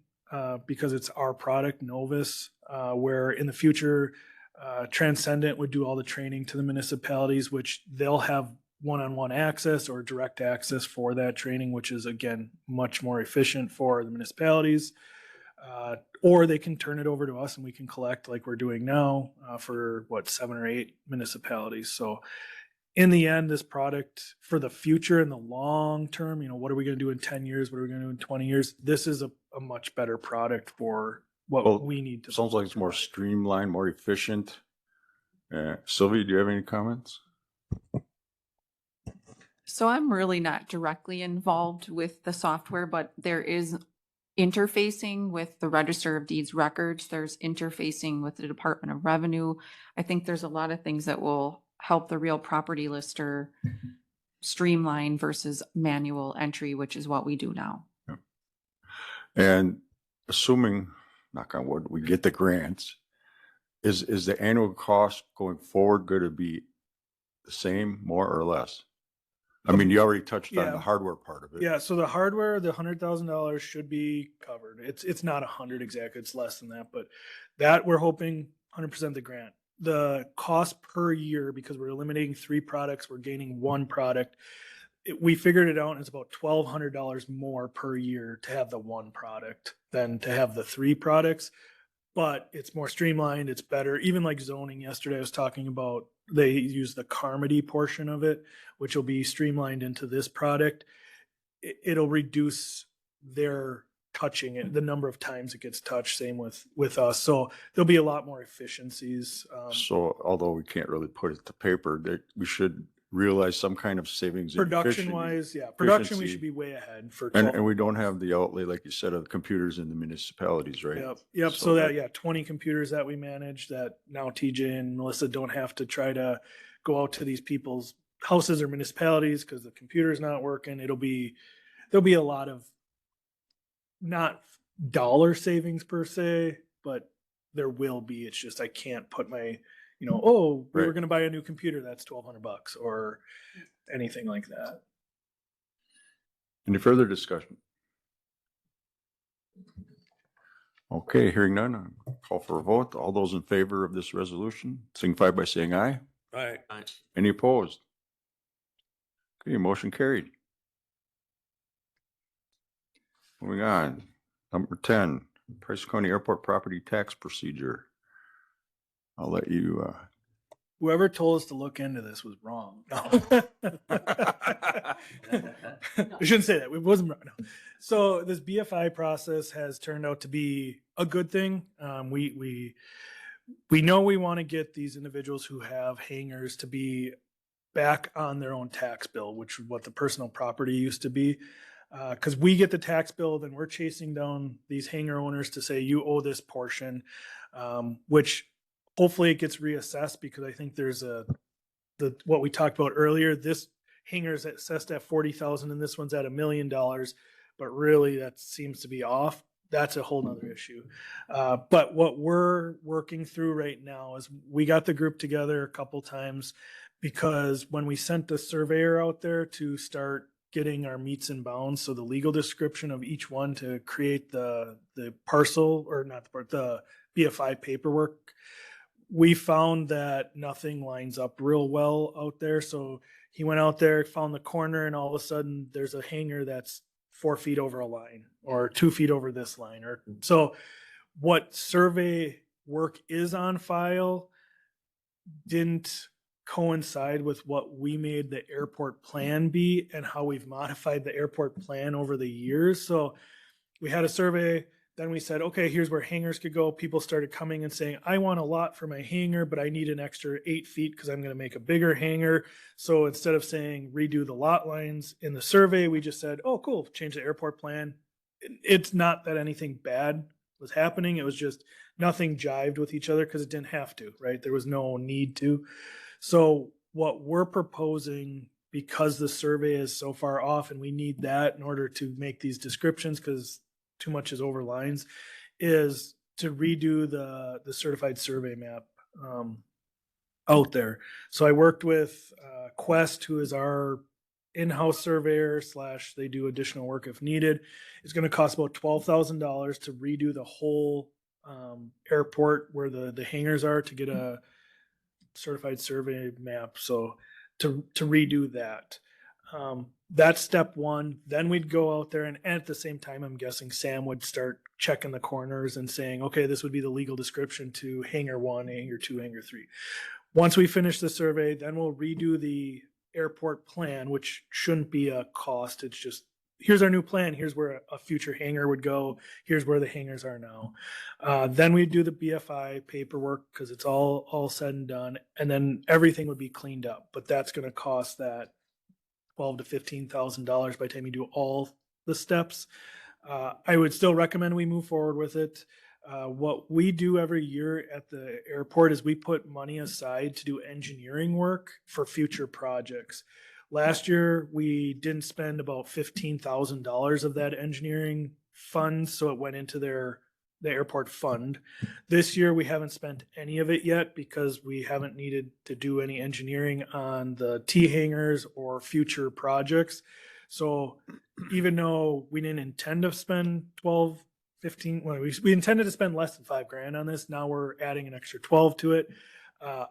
because it's our product, Novus, where in the future, Transcendent would do all the training to the municipalities, which they'll have one-on-one access or direct access for that training, which is, again, much more efficient for the municipalities. Or they can turn it over to us and we can collect, like we're doing now, for 7 or 8 municipalities. So in the end, this product for the future and the long term, what are we going to do in 10 years? What are we going to do in 20 years? This is a much better product for what we need to. Sounds like it's more streamlined, more efficient. Sylvia, do you have any comments? So I'm really not directly involved with the software, but there is interfacing with the Register of Deeds records. There's interfacing with the Department of Revenue. I think there's a lot of things that will help the real property lister streamline versus manual entry, which is what we do now. Yeah. And assuming, knock on wood, we get the grants, is the annual cost going forward going to be the same, more or less? I mean, you already touched on the hardware part of it. Yeah, so the hardware, the $100,000 should be covered. It's not 100 exactly, it's less than that, but that we're hoping 100% the grant. The cost per year, because we're eliminating 3 products, we're gaining 1 product. We figured it out, and it's about $1,200 more per year to have the 1 product than to have the 3 products. But it's more streamlined, it's better. Even like zoning yesterday, I was talking about, they use the Carmody portion of it, which will be streamlined into this product. It'll reduce their touching it, the number of times it gets touched, same with us. So there'll be a lot more efficiencies. So although we can't really put it to paper, that we should realize some kind of savings. in Production efficiency- wise, yeah, production, we efficiency. should be way ahead for. And 12 we don't have the outlay, like you said, of computers in the municipalities, right? Yep. So So that, that- yeah, 20 computers that we manage that now TJ and Melissa don't have to try to go out to these people's houses or municipalities because the computer's not working. There'll be a lot of not dollar savings per se, but there will be. It's just I can't put my, oh, we were Right. going to buy a new computer that's $1,200 or anything like that. Any further discussion? Okay, hearing none, I'll call for a vote. All those in favor of this resolution signify by saying aye. Aye. Any opposed? Okay, motion carried. Moving on, number 10, Price County Airport Property Tax Procedure. I'll let you, Whoever told us to look into this was wrong. No. I shouldn't say that. It wasn't wrong. No. So this BFI process has turned out to be a good thing. We know we want to get these individuals who have hangars to be back on their own tax bill, which is what the personal property used to be. Because we get the tax bill, then we're chasing down these hangar owners to say you owe this portion, which hopefully it gets reassessed because I think there's what we talked about earlier. This hangar is assessed at 40,000 and this one's at $1 million, but really that seems to be off. That's a whole nother issue. But what we're working through right now is we got the group together a couple times because when we sent the surveyor out there to start getting our meets and bounds, so the legal description of each one to create the parcel or not the part, the BFI paperwork, we found that nothing lines up real well out there. So he went out there, found the corner, and all of a sudden there's a hangar that's 4 feet over a line or 2 feet over this line. Or so what survey work is on file didn't coincide with what we made the airport plan be and how we've modified the airport plan over the years. So we had a survey. Then we said, okay, here's where hangars could go. People started coming and saying, I want a lot for my hangar, but I need an extra 8 feet because I'm going to make a bigger hangar. So instead of saying redo the lot lines in the survey, we just said, oh, cool, change the airport plan. It's not that anything bad was happening. It was just nothing jived with each other because it didn't have to, right? There was no need to. So what we're proposing, because the survey is so far off and we need that in order to make these descriptions because too much is over lines, is to redo the certified survey map out there. So I worked with Quest, who is our in-house surveyor / they do additional work if needed. It's going to cost about $12,000 to redo the whole airport where the hangars are to get a certified survey map. So to redo that. That's step one. Then we'd go out there and at the same time, I'm guessing Sam would start checking the corners and saying, okay, this would be the legal description to hangar 1, hangar 2, hangar 3. Once we finish the survey, then we'll redo the airport plan, which shouldn't be a cost. It's just, here's our new plan. Here's where a future hangar would go. Here's where the hangars are now. Then we do the BFI paperwork because it's all said and done. And then everything would be cleaned up, but that's going to cost that $12,000 to $15,000 by the time you do all the steps. I would still recommend we move forward with it. What we do every year at the airport is we put money aside to do engineering work for future projects. Last year, we didn't spend about $15,000 of that engineering fund, so it went into the airport fund. This year, we haven't spent any of it yet because we haven't needed to do any engineering on the T hangars or future projects. So even though we didn't intend to spend 12, 15, well, we intended to spend less than $5,000 on this. Now we're adding an extra 12 to it.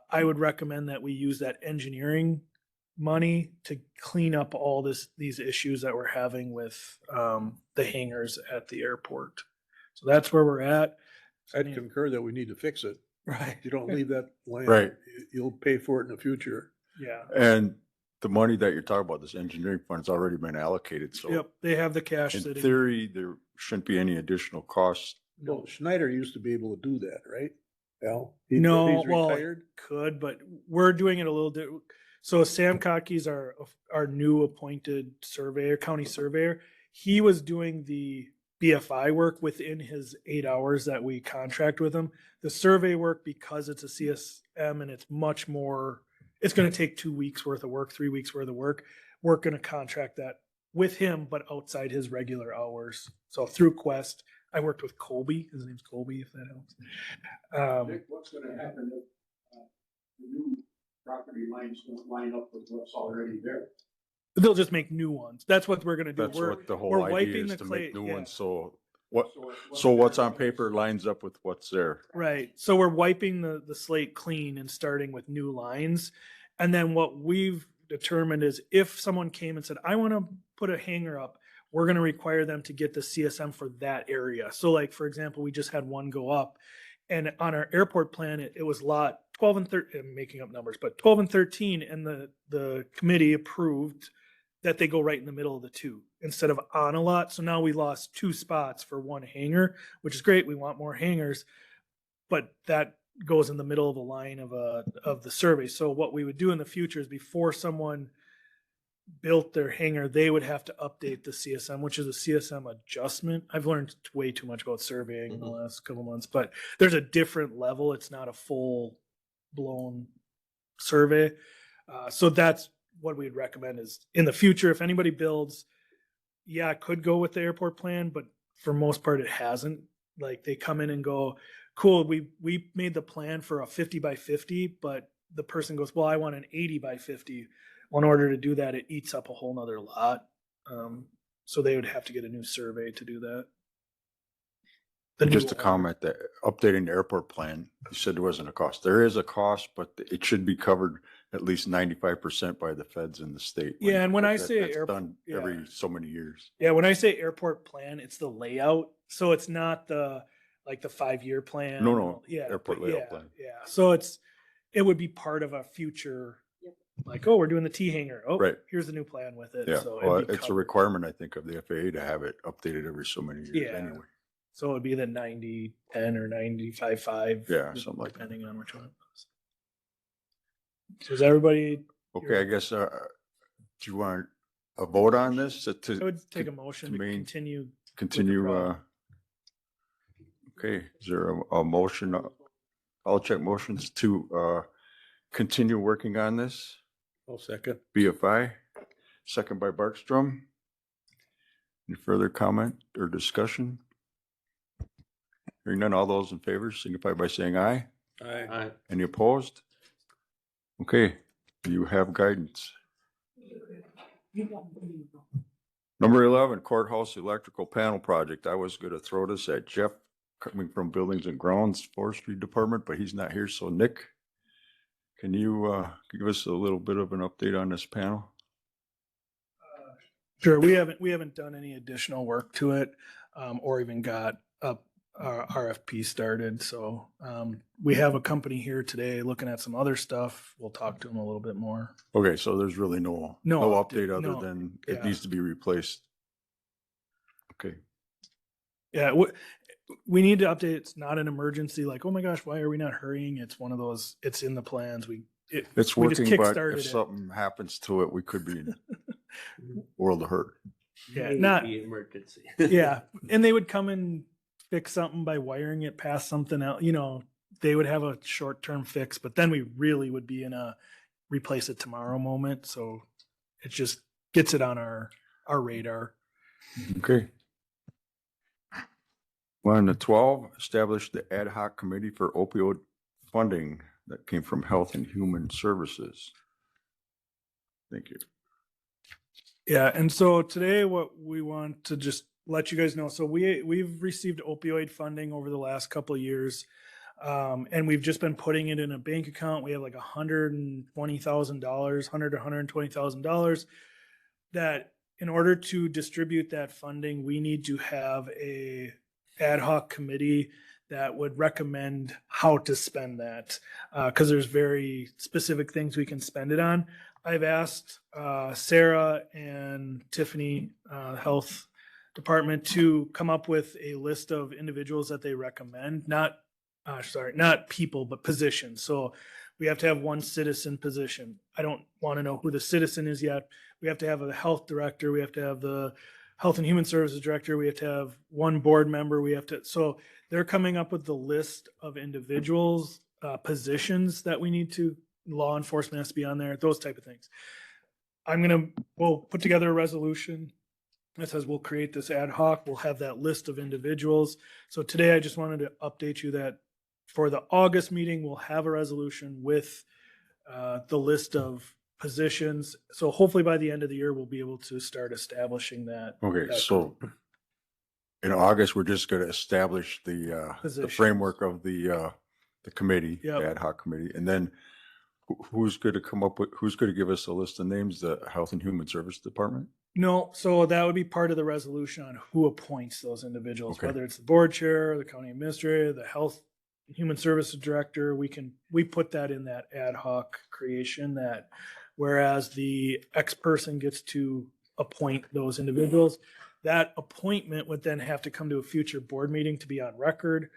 I would recommend that we use that engineering money to clean up all these issues that we're having with the hangars at the airport. So that's where we're at. I'd concur that we need to fix it. Right. You don't leave that land. Right. You'll pay for it in the future. Yeah. and the money that you're talking about, this engineering fund's already been allocated. So Yep. They have the cash in sitting. theory, there shouldn't be any additional costs. No, Schneider used to be able to do that, right? Al? No, He's well, retired. could, but we're doing it a little bit. So Sam Cocky's our new appointed surveyor, county surveyor. He was doing the BFI work within his 8 hours that we contract with him. The survey work, because it's a CSM and it's much more, it's going to take 2 weeks worth of work, 3 weeks worth of work. We're going to contract that with him, but outside his regular hours. So through Quest, I worked with Colby. His name's Colby, if that helps. Nick, what's gonna happen if the new property lines don't line up with what's already there? They'll just make new ones. That's what we're going to do. That's We're, what the we're whole idea wiping is, the to clay. make new yeah. ones. So what's on paper lines up with what's there. Right. So we're wiping the slate clean and starting with new lines. And then what we've determined is if someone came and said, I want to put a hanger up, we're going to require them to get the CSM for that area. So like, for example, we just had one go up, and on our airport plan, it was lot 12 and 13, I'm making up numbers, but 12 and 13. And the committee approved that they go right in the middle of the two instead of on a lot. So now we lost 2 spots for one hanger, which is great. We want more hangers, but that goes in the middle of a line of the survey. So what we would do in the future is before someone built their hanger, they would have to update the CSM, which is a CSM adjustment. I've learned way too much about surveying in the last couple months, but there's a different level. It's not a full blown survey. So that's what we'd recommend is in the future, if anybody builds, yeah, it could go with the airport plan, but for most part it hasn't. Like they come in and go, cool, we made the plan for a 50 by 50, but the person goes, well, I want an 80 by 50. Well, in order to do that, it eats up a whole nother lot. So they would have to get a new survey to do that. The Just new a owner. comment that updating the airport plan, you said there wasn't a cost. There is a cost, but it should be covered at least 95% by the feds in the state. Yeah, and when I that- say that's airport- done yeah. every so many years. Yeah, when I say airport plan, it's the layout. So it's not the 5-year plan. No, no, Yeah, airport but layout yeah, plan. Yeah, so it would be part of a future, Yep. like, oh, we're doing the T hanger. Oh, Right. here's the new plan with it. Yeah, So well, it'd be it's a covered. requirement, I think, of the FAA to have it updated every so many years Yeah. anyway. So it'd be the 90-10 or 95-5. Yeah, something like that. depending on which one it was. So is everybody? Okay, I guess, do you want a vote on this I would take a motion to main- continue. continue, draw. okay, is there a motion? I'll check motions to, continue working on this. I'll second. BFI, second by Barkstrom. Any further comment or discussion? Hearing none, all those in favor signify by saying aye. Aye. Any opposed? Okay, you have guidance. Number 11, courthouse electrical panel project. I was gonna throw this at Jeff, coming from Buildings and Grounds Forestry Department, but he's not here. So Nick, can you give us a little bit of an update on this panel? Sure, we haven't done any additional work to it, or even got our RFP started. So we have a company here today looking at some other stuff. We'll talk to them a little bit more. Okay, so there's really no update other no, than yeah. it needs to be replaced. Okay, Yeah, we need to update. It's not an emergency. Like, oh my gosh, why are we not hurrying? It's one of those. It's in the plans. it's We just working, but kickstarted if it. something happens to it, we could be in world of hurt. Yeah, not- Maybe emergency. Yeah, and they would come and fix something by wiring it past something else. They would have a short-term fix, but then we really would be in a replace it tomorrow moment. So it just gets it on our radar. Okay. 1 to 12, establish the ad hoc committee for opioid funding that came from Health and Human Services. Thank you. Yeah, and so today what we want to just let you guys know, so we've received opioid funding over the last couple of years, and we've just been putting it in a bank account. We have like $120,000, $100 to $120,000 that in order to distribute that funding, we need to have a ad hoc committee that would recommend how to spend that, because there's very specific things we can spend it on. I've asked Sarah and Tiffany, Health Department, to come up with a list of individuals that they recommend, not sorry, not people, but positions. So we have to have one citizen position. I don't want to know who the citizen is yet. We have to have a health director. We have to have the health and human services director. We have to have one board member. We have to, so they're coming up with the list of individuals, positions that we need to, law enforcement has to be on there, those type of things. We'll put together a resolution that says we'll create this ad hoc. We'll have that list of individuals. So today I just wanted to update you that for the August meeting, we'll have a resolution with the list of positions. So hopefully by the end of the year, we'll be able to start establishing that. Okay, that so group. in August, we're just gonna establish the Positions. framework of the committee, Yep. the ad hoc committee, and then who's gonna come up with, who's gonna give us a list of names? The Health and Human Service Department? No, so that would be part of the resolution on who appoints those individuals, Okay. whether it's the board chair, the county administrator, the health and human services director. We put that in that ad hoc creation, that whereas the X person gets to appoint those individuals, that appointment would then have to come to a future board meeting to be on record.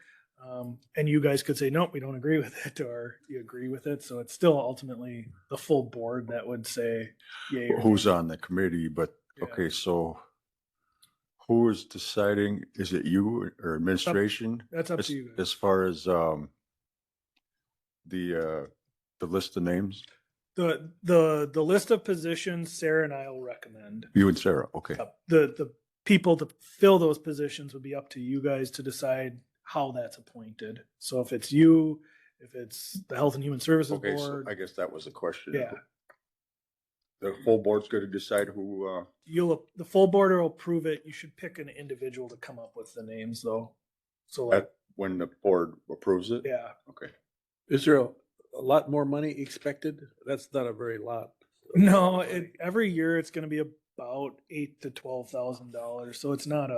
And you guys could say, nope, we don't agree with it, or you agree with it. So it's still ultimately the full board that would say, yay or Who's nay. on the committee, but, Yeah. okay, so who is deciding? Is it you or administration? That's up As to you guys. as far as the list of names? The list of positions, Sarah and I will recommend. You and Sarah, okay. The people to fill those positions would be up to you guys to decide how that's appointed. So if it's you, if it's the Health and Human Services Okay, so Board, I guess that was the question. yeah, The full board's gonna decide who, the full board will approve it. You should pick an individual to come up with the names though. So like, at, when the board approves it? yeah, Okay. Is there a lot more money expected? That's not a very lot. no, every year it's going to be about $8,000 to $12,000. So it's not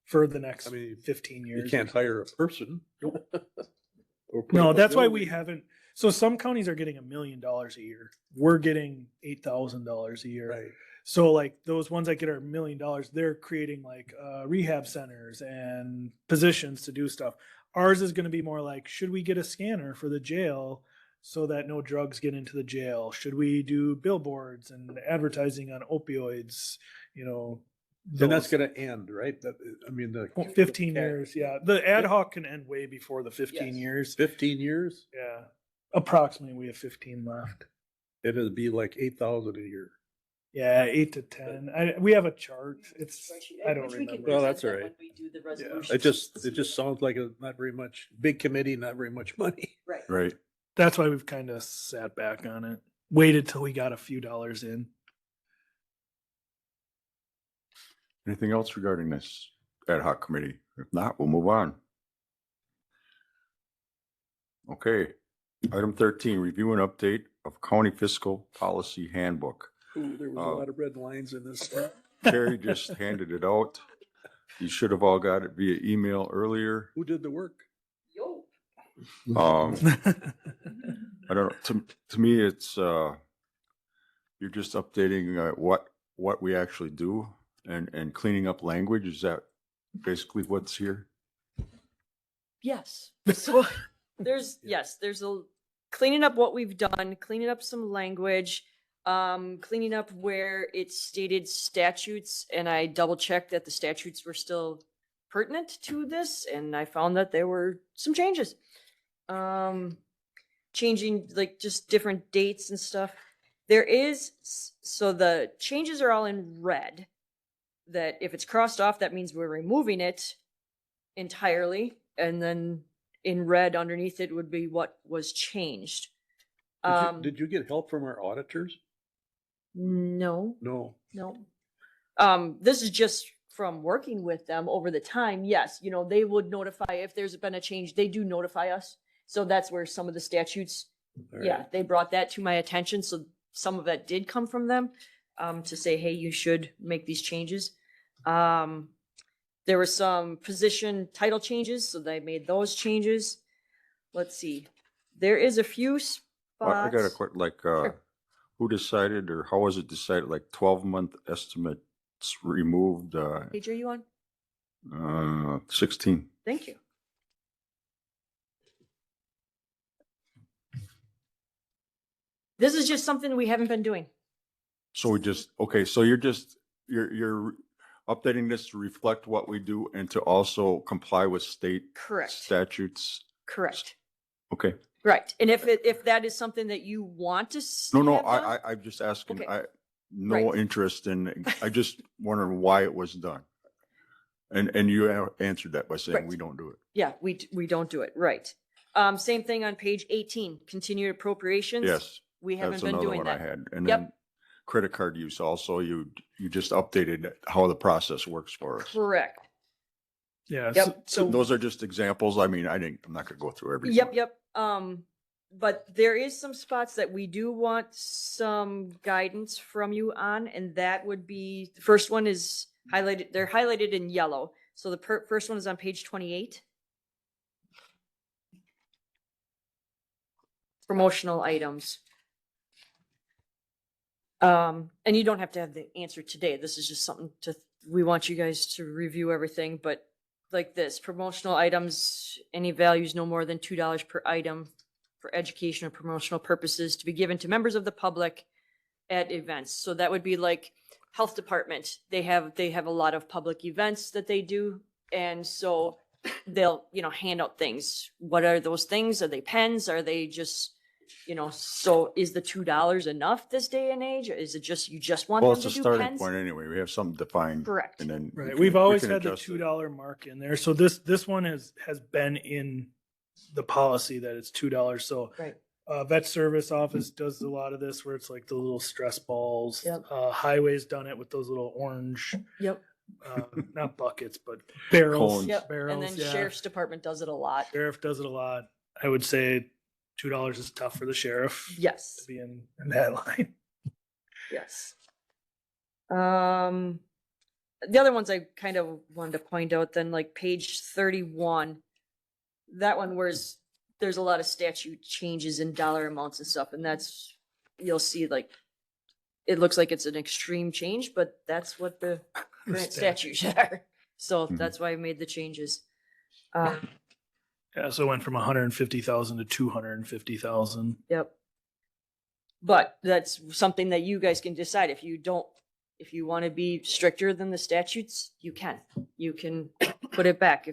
for the next I mean, 15 years. You can't hire a person. Or put No, up a that's why we building. haven't. So some counties are getting $1 million a year. We're getting $8,000 a year. Right. So like those ones that get our $1 million, they're creating like rehab centers and positions to do stuff. Ours is going to be more like, should we get a scanner for the jail so that no drugs get into the jail? Should we do billboards and advertising on opioids? You know, Then that's those- gonna end, right? That, I mean, the. 15 years. Yeah. The ad hoc can end way before the 15 Yes. years. 15 years? Yeah. Approximately, we have 15 left. It'd be like 8,000 a year. Yeah, 8 to 10. We have a chart. It's I don't Which we can remember. Well, present that's that all right. when we do the Yeah. resolution. It just sounds like a not very much, big committee, not very much money. Right. Right. That's why we've kind of sat back on it. Waited till we got a few dollars in. Anything else regarding this ad hoc committee? If not, we'll move on. Okay, item 13, review and update of county fiscal policy handbook. Ooh, there was a lot of red lines in this. Carrie just handed it out. You should have all got it via email earlier. Who did the work? Yo. Um, I don't know, to me, it's, you're just updating what we actually do and cleaning up language. Is that basically what's here? Yes. So there's a cleaning up what we've done, cleaning up some language, cleaning up where it stated statutes, and I double checked that the statutes were still pertinent to this, and I found that there were some changes. Changing like just different dates and stuff. So the changes are all in red. That if it's crossed off, that means we're removing it entirely, and then in red underneath it would be what was changed. Did you get help from our auditors? No, No. no. This is just from working with them over the time. Yes, you know, they would notify if there's been a change. They do notify us. So that's where some of the statutes, All yeah, right. they brought that to my attention. So some of that did come from them, to say, hey, you should make these changes. There were some position title changes, so they made those changes. Let's see. There is a few spots. I got a quick, like, who decided or how was it decided, like 12-month estimates removed, Page are you on? 16. Thank you. This is just something we haven't been doing. So we just, okay, so you're updating this to reflect what we do and to also comply with state Correct. statutes. Correct. Okay. Right. And if that is something that you want to No, have done, I'm just asking, Okay. no Right. interest in, I just wondering why it was done. And you answered that by saying Right. we don't do it. yeah, we don't do it. Right. Same thing on page 18, continued appropriations. Yes, We haven't that's been another doing one I that. had. And Yep. then credit card use also, you just updated how the process works for us. Correct. Yeah. Yep. So Those are just examples. I mean, I'm not gonna go through everything. Yep. But there is some spots that we do want some guidance from you on, and that would be, the first one is highlighted, they're highlighted in yellow. So the first one is on page 28. Promotional items. And you don't have to have the answer today. This is just something we want you guys to review everything, but like this, promotional items, any values no more than $2 per item for education or promotional purposes to be given to members of the public at events. So that would be like health department. They have a lot of public events that they do. And so they'll, hand out things. What are those things? Are they pens? Are they just, so is the $2 enough this day and age? Or is it just, you just want Well, them it's to a do starting pens? point anyway. We have something defined. Correct. And then. right, we we've can- we always can had the adjust it. $2 mark in there. So this one has been in the policy that it's $2. So Right. vet service office does a lot of this where it's like the little stress balls. Yep. Highway's done it with those little orange, Yep. not buckets, but barrels. Cones. Yep. Barrels, And then yeah. sheriff's department does it a lot. Sheriff does it a lot. I would say $2 is tough for the sheriff to Yes. be in that line. Yes. The other ones I kind of wanted to point out then, like page 31, that one there's a lot of statute changes in dollar amounts and stuff, and that's, you'll see like, it looks like it's an extreme change, but that's what the current statutes are. So Mhm. that's why I made the changes. Yeah, so it went from 150,000 to 250,000. Yep. But that's something that you guys can decide. If you want to be stricter than the statutes, you can put it back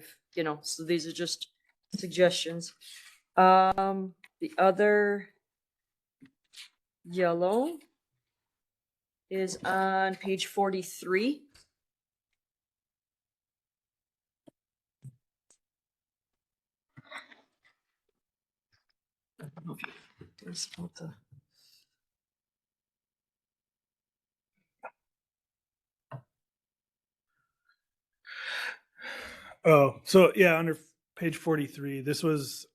so these are just suggestions. The other yellow is on page 43. I don't know if you- there's about the- Oh, so yeah, under page 43, this was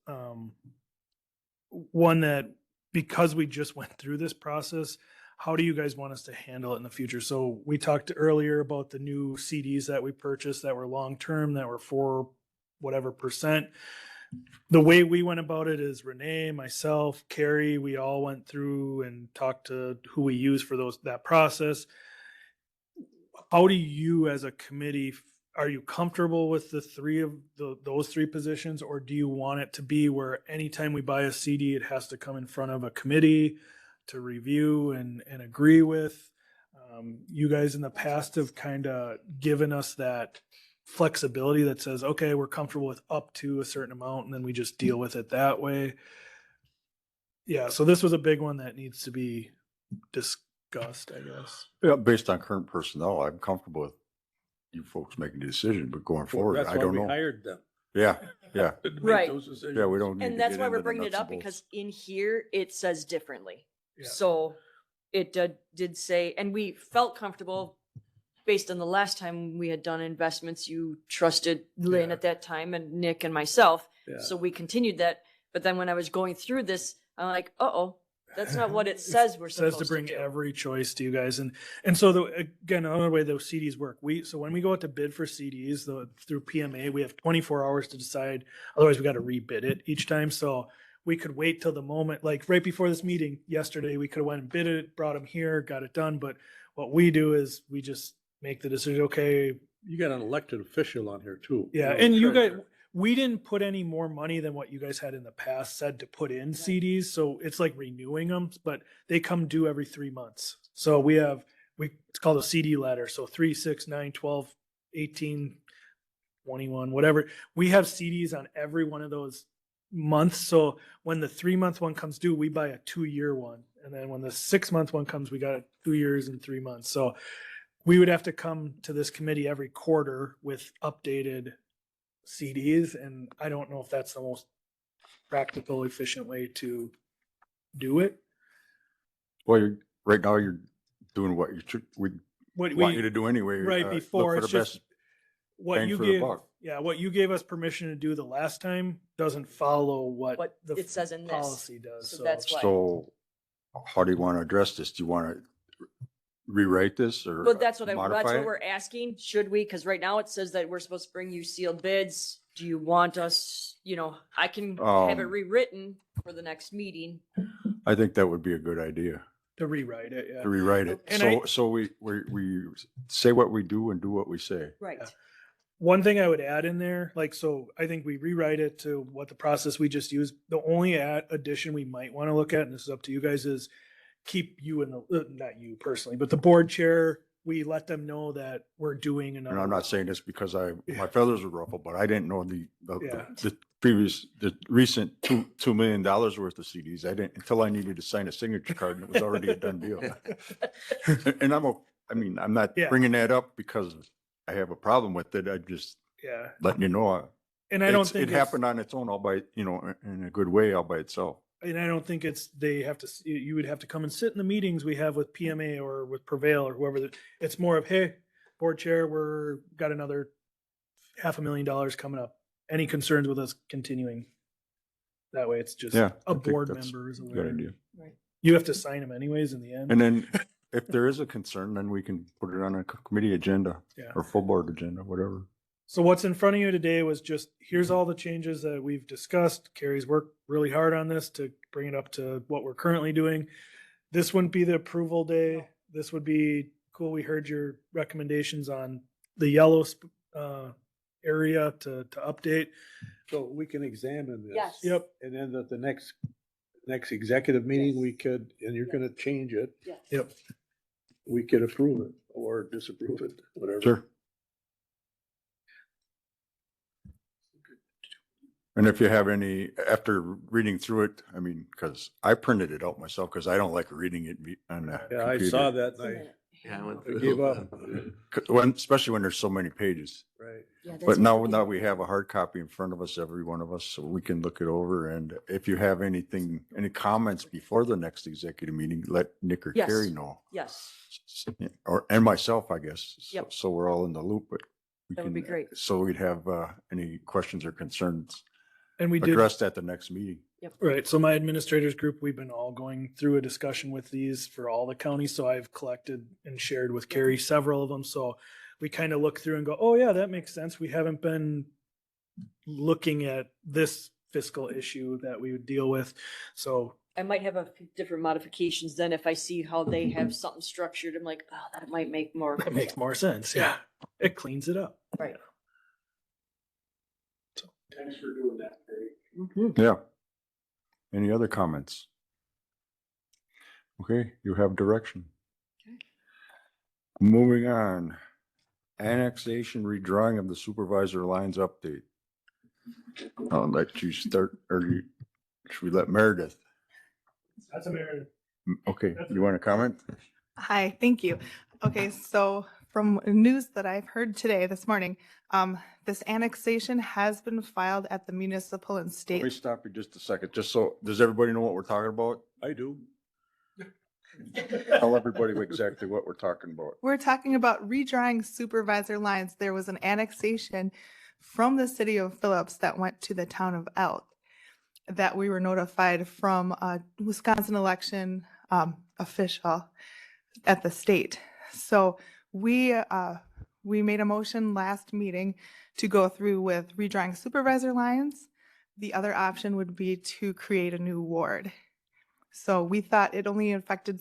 one that, because we just went through this process, how do you guys want us to handle it in the future? So we talked earlier about the new CDs that we purchased that were long-term, that were for whatever percent. The way we went about it is Renee, myself, Carrie, we all went through and talked to who we use for that process. How do you as a committee, are you comfortable with those three positions, or do you want it to be where anytime we buy a CD, it has to come in front of a committee to review and agree with? You guys in the past have kind of given us that flexibility that says, okay, we're comfortable with up to a certain amount, and then we just deal with it that way. Yeah, so this was a big one that needs to be discussed, I guess. Yeah, based on current personnel, I'm comfortable with you folks making the decision, but going forward, That's I why don't we know. hired them. Yeah, yeah, to make Right. those decisions. yeah, we don't need to And that's get why into we're the bringing it nuts and up, bolts. because in here it says differently. Yeah. So it did say, and we felt comfortable based on the last time we had done investments. You trusted Lynn Yeah. at that time and Nick and myself. Yeah. So we continued that. But then when I was going through this, I'm like, that's not what it says we're It says supposed to bring do. every choice to you guys, and so again, another way those CDs work. So when we go out to bid for CDs through PMA, we have 24 hours to decide. Otherwise, we got to rebid it each time. So we could wait till the moment, like right before this meeting yesterday, we could have went and bid it, brought them here, got it done. But what we do is we just make the decision. Okay, You got an elected official on here too. yeah, You know, and you guys, treasurer. we didn't put any more money than what you guys had in the past said to put in CDs. So it's like renewing them, but they come due every 3 months. So it's called a CD ladder. So 3, 6, 9, 12, 18, 21, whatever. We have CDs on every one of those months. So when the 3-month one comes due, we buy a 2-year one. And then when the 6-month one comes, we got it 2 years and 3 months. So we would have to come to this committee every quarter with updated CDs. And I don't know if that's the most practical, efficient way to do it. Well, right now you're doing what we What want you to do anyway. right look before, for it's the just best what bang you for the gave. buck. Yeah, what you gave us permission to do the last time doesn't follow what What the it says in this. policy does. So that's why. So how do you want to address this? Do you want to rewrite this or But that's what modify it? we're asking. Should we? Because right now it says that we're supposed to bring you sealed bids. Do you want us, I can have it Um, rewritten for the next meeting. I think that would be a good idea To rewrite it, yeah. to rewrite it. And So we say what we do and do what we say. Right. One thing I would add in there, so I think we rewrite it to what the process we just used. The only addition we might want to look at, and this is up to you guys, is keep you in the, not you personally, but the board chair, we let them know that we're doing another. And I'm not saying this because my Yeah. feathers were ruffled, but I didn't know Yeah. the recent $2 million worth of CDs. I didn't until I needed to sign a signature card and it was already a done deal. And I'm not Yeah. bringing that up because I have a problem with it. I just Yeah, letting you know. and I don't It think happened on its own all by, in a good way all by itself. And I don't think they have to, you would have to come and sit in the meetings we have with PMA or with Prevail or whoever. It's more of, hey, board chair, got another $500,000 coming up. Any concerns with us continuing? That way it's just Yeah, I a think board that's member is Good aware. idea. You have to sign them anyways in the end. And then if there is a concern, then we can put it on a committee agenda Yeah. or full board agenda, whatever. So what's in front of you today was just, here's all the changes that we've discussed. Carrie's worked really hard on this to bring it up to what we're currently doing. This wouldn't be the approval day. This would be, cool, we heard your recommendations on the yellow area to update. So we can examine this. Yes. Yep. And then at the next executive meeting, we could, and you're gonna change it, Yes. Yep. we could approve it or disapprove it, whatever. Sure. And if you have any, after reading through it, because I printed it out myself because I don't like reading it on the Yeah, I computer. saw that and Yeah, I went I through. gave up. Especially when there's so many pages. Right. Yeah, that's But now what- we have a hard copy in front of us, every one of us, so we can look it over. And if you have any comments before the next executive meeting, let Nick or Yes. Carrie know. Yes, And myself, I guess. Yep. So we're all in the loop, but. we That would be can- great. So we'd have any questions or concerns And we did, addressed at the next meeting. right, so my administrators group, we've been all going through a discussion with these for all the counties. So I've collected and shared with Carrie several of them. So we kind of look through and go, oh yeah, that makes sense. We haven't been looking at this fiscal issue that we would deal with. So I might have a few different modifications then if I see how they have something structured. I'm like, oh, that might make more. it makes more sense. Yeah. It cleans it up. Right. Thanks for doing that, Craig. Mhm. Yeah. Any other comments? Okay, you have direction. Okay. Moving on. Annexation redrawing of the supervisor lines update. I'll let you start, should we let Meredith? That's a merit. Okay, you want to comment? Hi, thank you. Okay, so from news that I've heard today, this morning, this annexation has been filed at the municipal and Let me state. stop you just a second, just so, does everybody know what we're talking about? I do. Tell everybody exactly what we're talking about. We're talking about redrawing supervisor lines. There was an annexation from the city of Phillips that went to the town of Elk that we were notified from a Wisconsin election official at the state. So we made a motion last meeting to go through with redrawing supervisor lines. The other option would be to create a new ward. So we thought it only affected,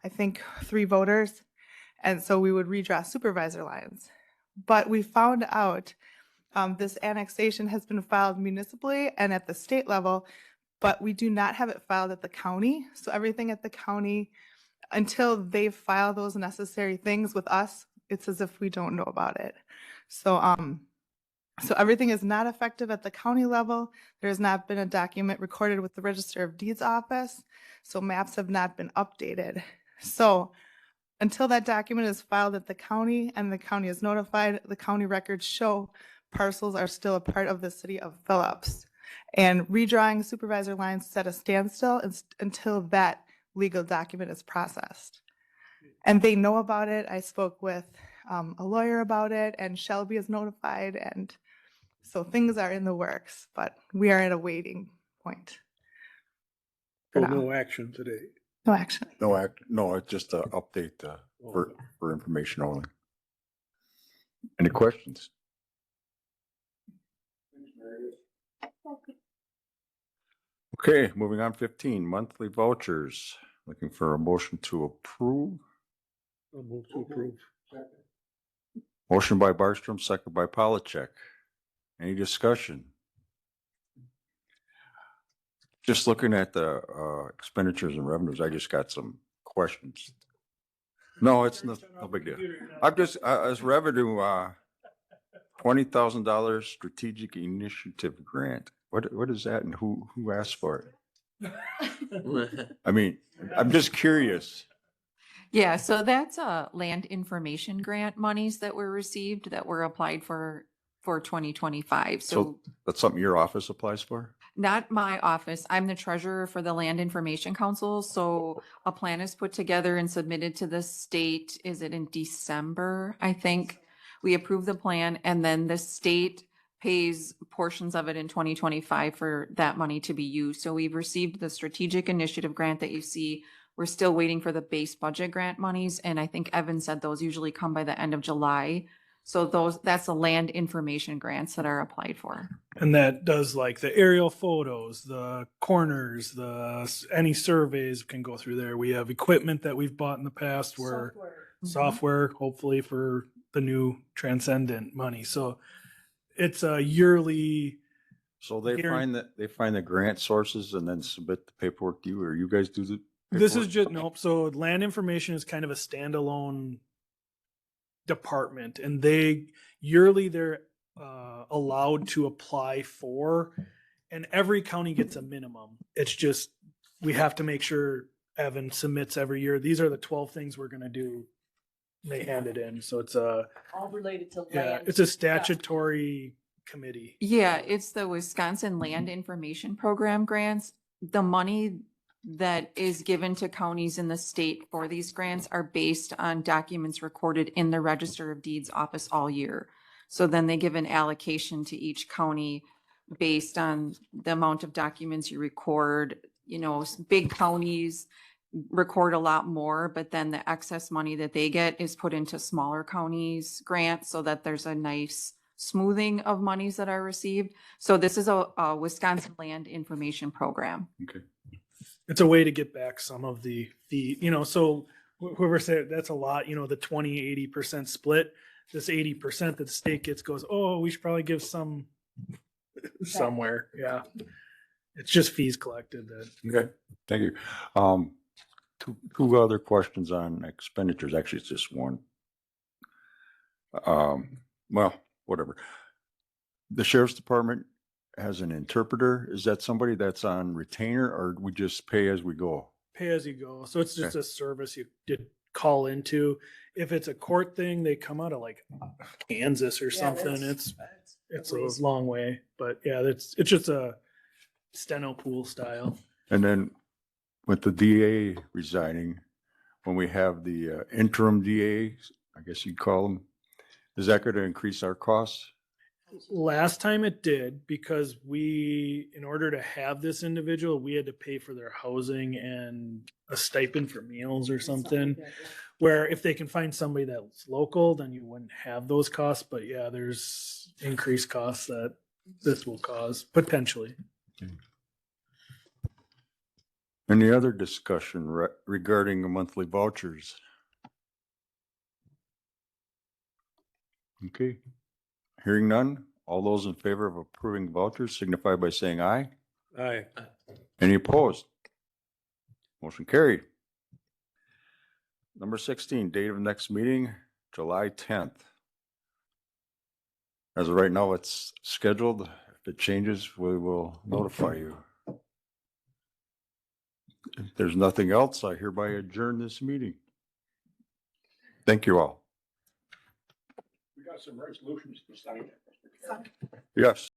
I think 3 voters. And so we would redraw supervisor lines. But we found out This annexation has been filed municipally and at the state level, but we do not have it filed at the county. So everything at the county, until they file those necessary things with us, it's as if we don't know about it. So everything is not effective at the county level. There has not been a document recorded with the Register of Deeds office, so maps have not been updated. So until that document is filed at the county and the county is notified, the county records show parcels are still a part of the city of Phillips. And redrawing supervisor lines set a standstill until that legal document is processed. And they know about it. I spoke with a lawyer about it, and Shelby is notified, and so things are in the works, but we are at a waiting point. So For now. no action today. No action. No, it's just a update for information only. Any questions? Okay, moving on, 15, monthly vouchers. Looking for a motion to approve. I'll move to approve. Motion by Barstrom, second by Polachek. Any discussion? Just looking at the expenditures and revenues, I just got some questions. No, it's no big deal. I'm just, as revenue, $20,000 strategic initiative grant. What is that and who asked for it? I mean, I'm just curious. Yeah, so that's land information grant monies that were received that were applied for 2025. So that's something your office applies for? Not my office. I'm the treasurer for the Land Information Council. So a plan is put together and submitted to the state. Is it in December? I think we approve the plan, and then the state pays portions of it in 2025 for that money to be used. So we've received the strategic initiative grant that you see. We're still waiting for the base budget grant monies. And I think Evan said those usually come by the end of July. So that's the land information grants that are applied for. And that does like the aerial photos, the corners, any surveys can go through there. We have equipment that we've bought in the past where software, hopefully for the new Transcendent money. So it's a yearly. So they find the grant sources and then submit the paperwork to you, or you guys do the This is paperwork? just, nope. So land information is kind of a standalone department, and they're allowed to apply for, and every county gets a minimum. It's just, we have to make sure Evan submits every year. These are the 12 things we're going to do. They hand it in. So it's All related to land. yeah, it's a statutory committee. Yeah, it's the Wisconsin Land Information Program grants. The money that is given to counties in the state for these grants are based on documents recorded in the Register of Deeds office all year. So then they give an allocation to each county based on the amount of documents you record. You know, big counties record a lot more, but then the excess money that they get is put into smaller counties grants so that there's a nice smoothing of monies that are received. So this is a Wisconsin Land Information Program. Okay. It's a way to get back some of the so whoever said that's a lot, the 20-80% split, this 80% that the state gets goes, oh, we should probably give some somewhere. Yeah. It's just fees collected. Okay, thank you. Two other questions on expenditures. Actually, it's just one. Well, whatever. The sheriff's department has an interpreter. Is that somebody that's on retainer, or we just pay as we go? Pay as you go. So it's just Okay. a service you did call into. If it's a court thing, they come out of like Kansas or something. It's a long way, but yeah, it's just a steno pool style. And then with the DA resigning, when we have the interim DA, I guess you'd call them, is that going to increase our costs? Last time it did, because in order to have this individual, we had to pay for their housing and a stipend for meals or something. Where if they can find somebody that's local, then you wouldn't have those costs. But yeah, there's increased costs that this will cause potentially. Any other discussion regarding the monthly vouchers? Okay, hearing none, All those in favor of approving vouchers signify by saying aye. Aye. Any opposed? Motion carried. Number 16, date of next meeting, July 10th. As of right now, it's scheduled. If it changes, we will notify you. If there's nothing else, I hereby adjourn this meeting. Thank you all. We got some resolutions to sign. Yes.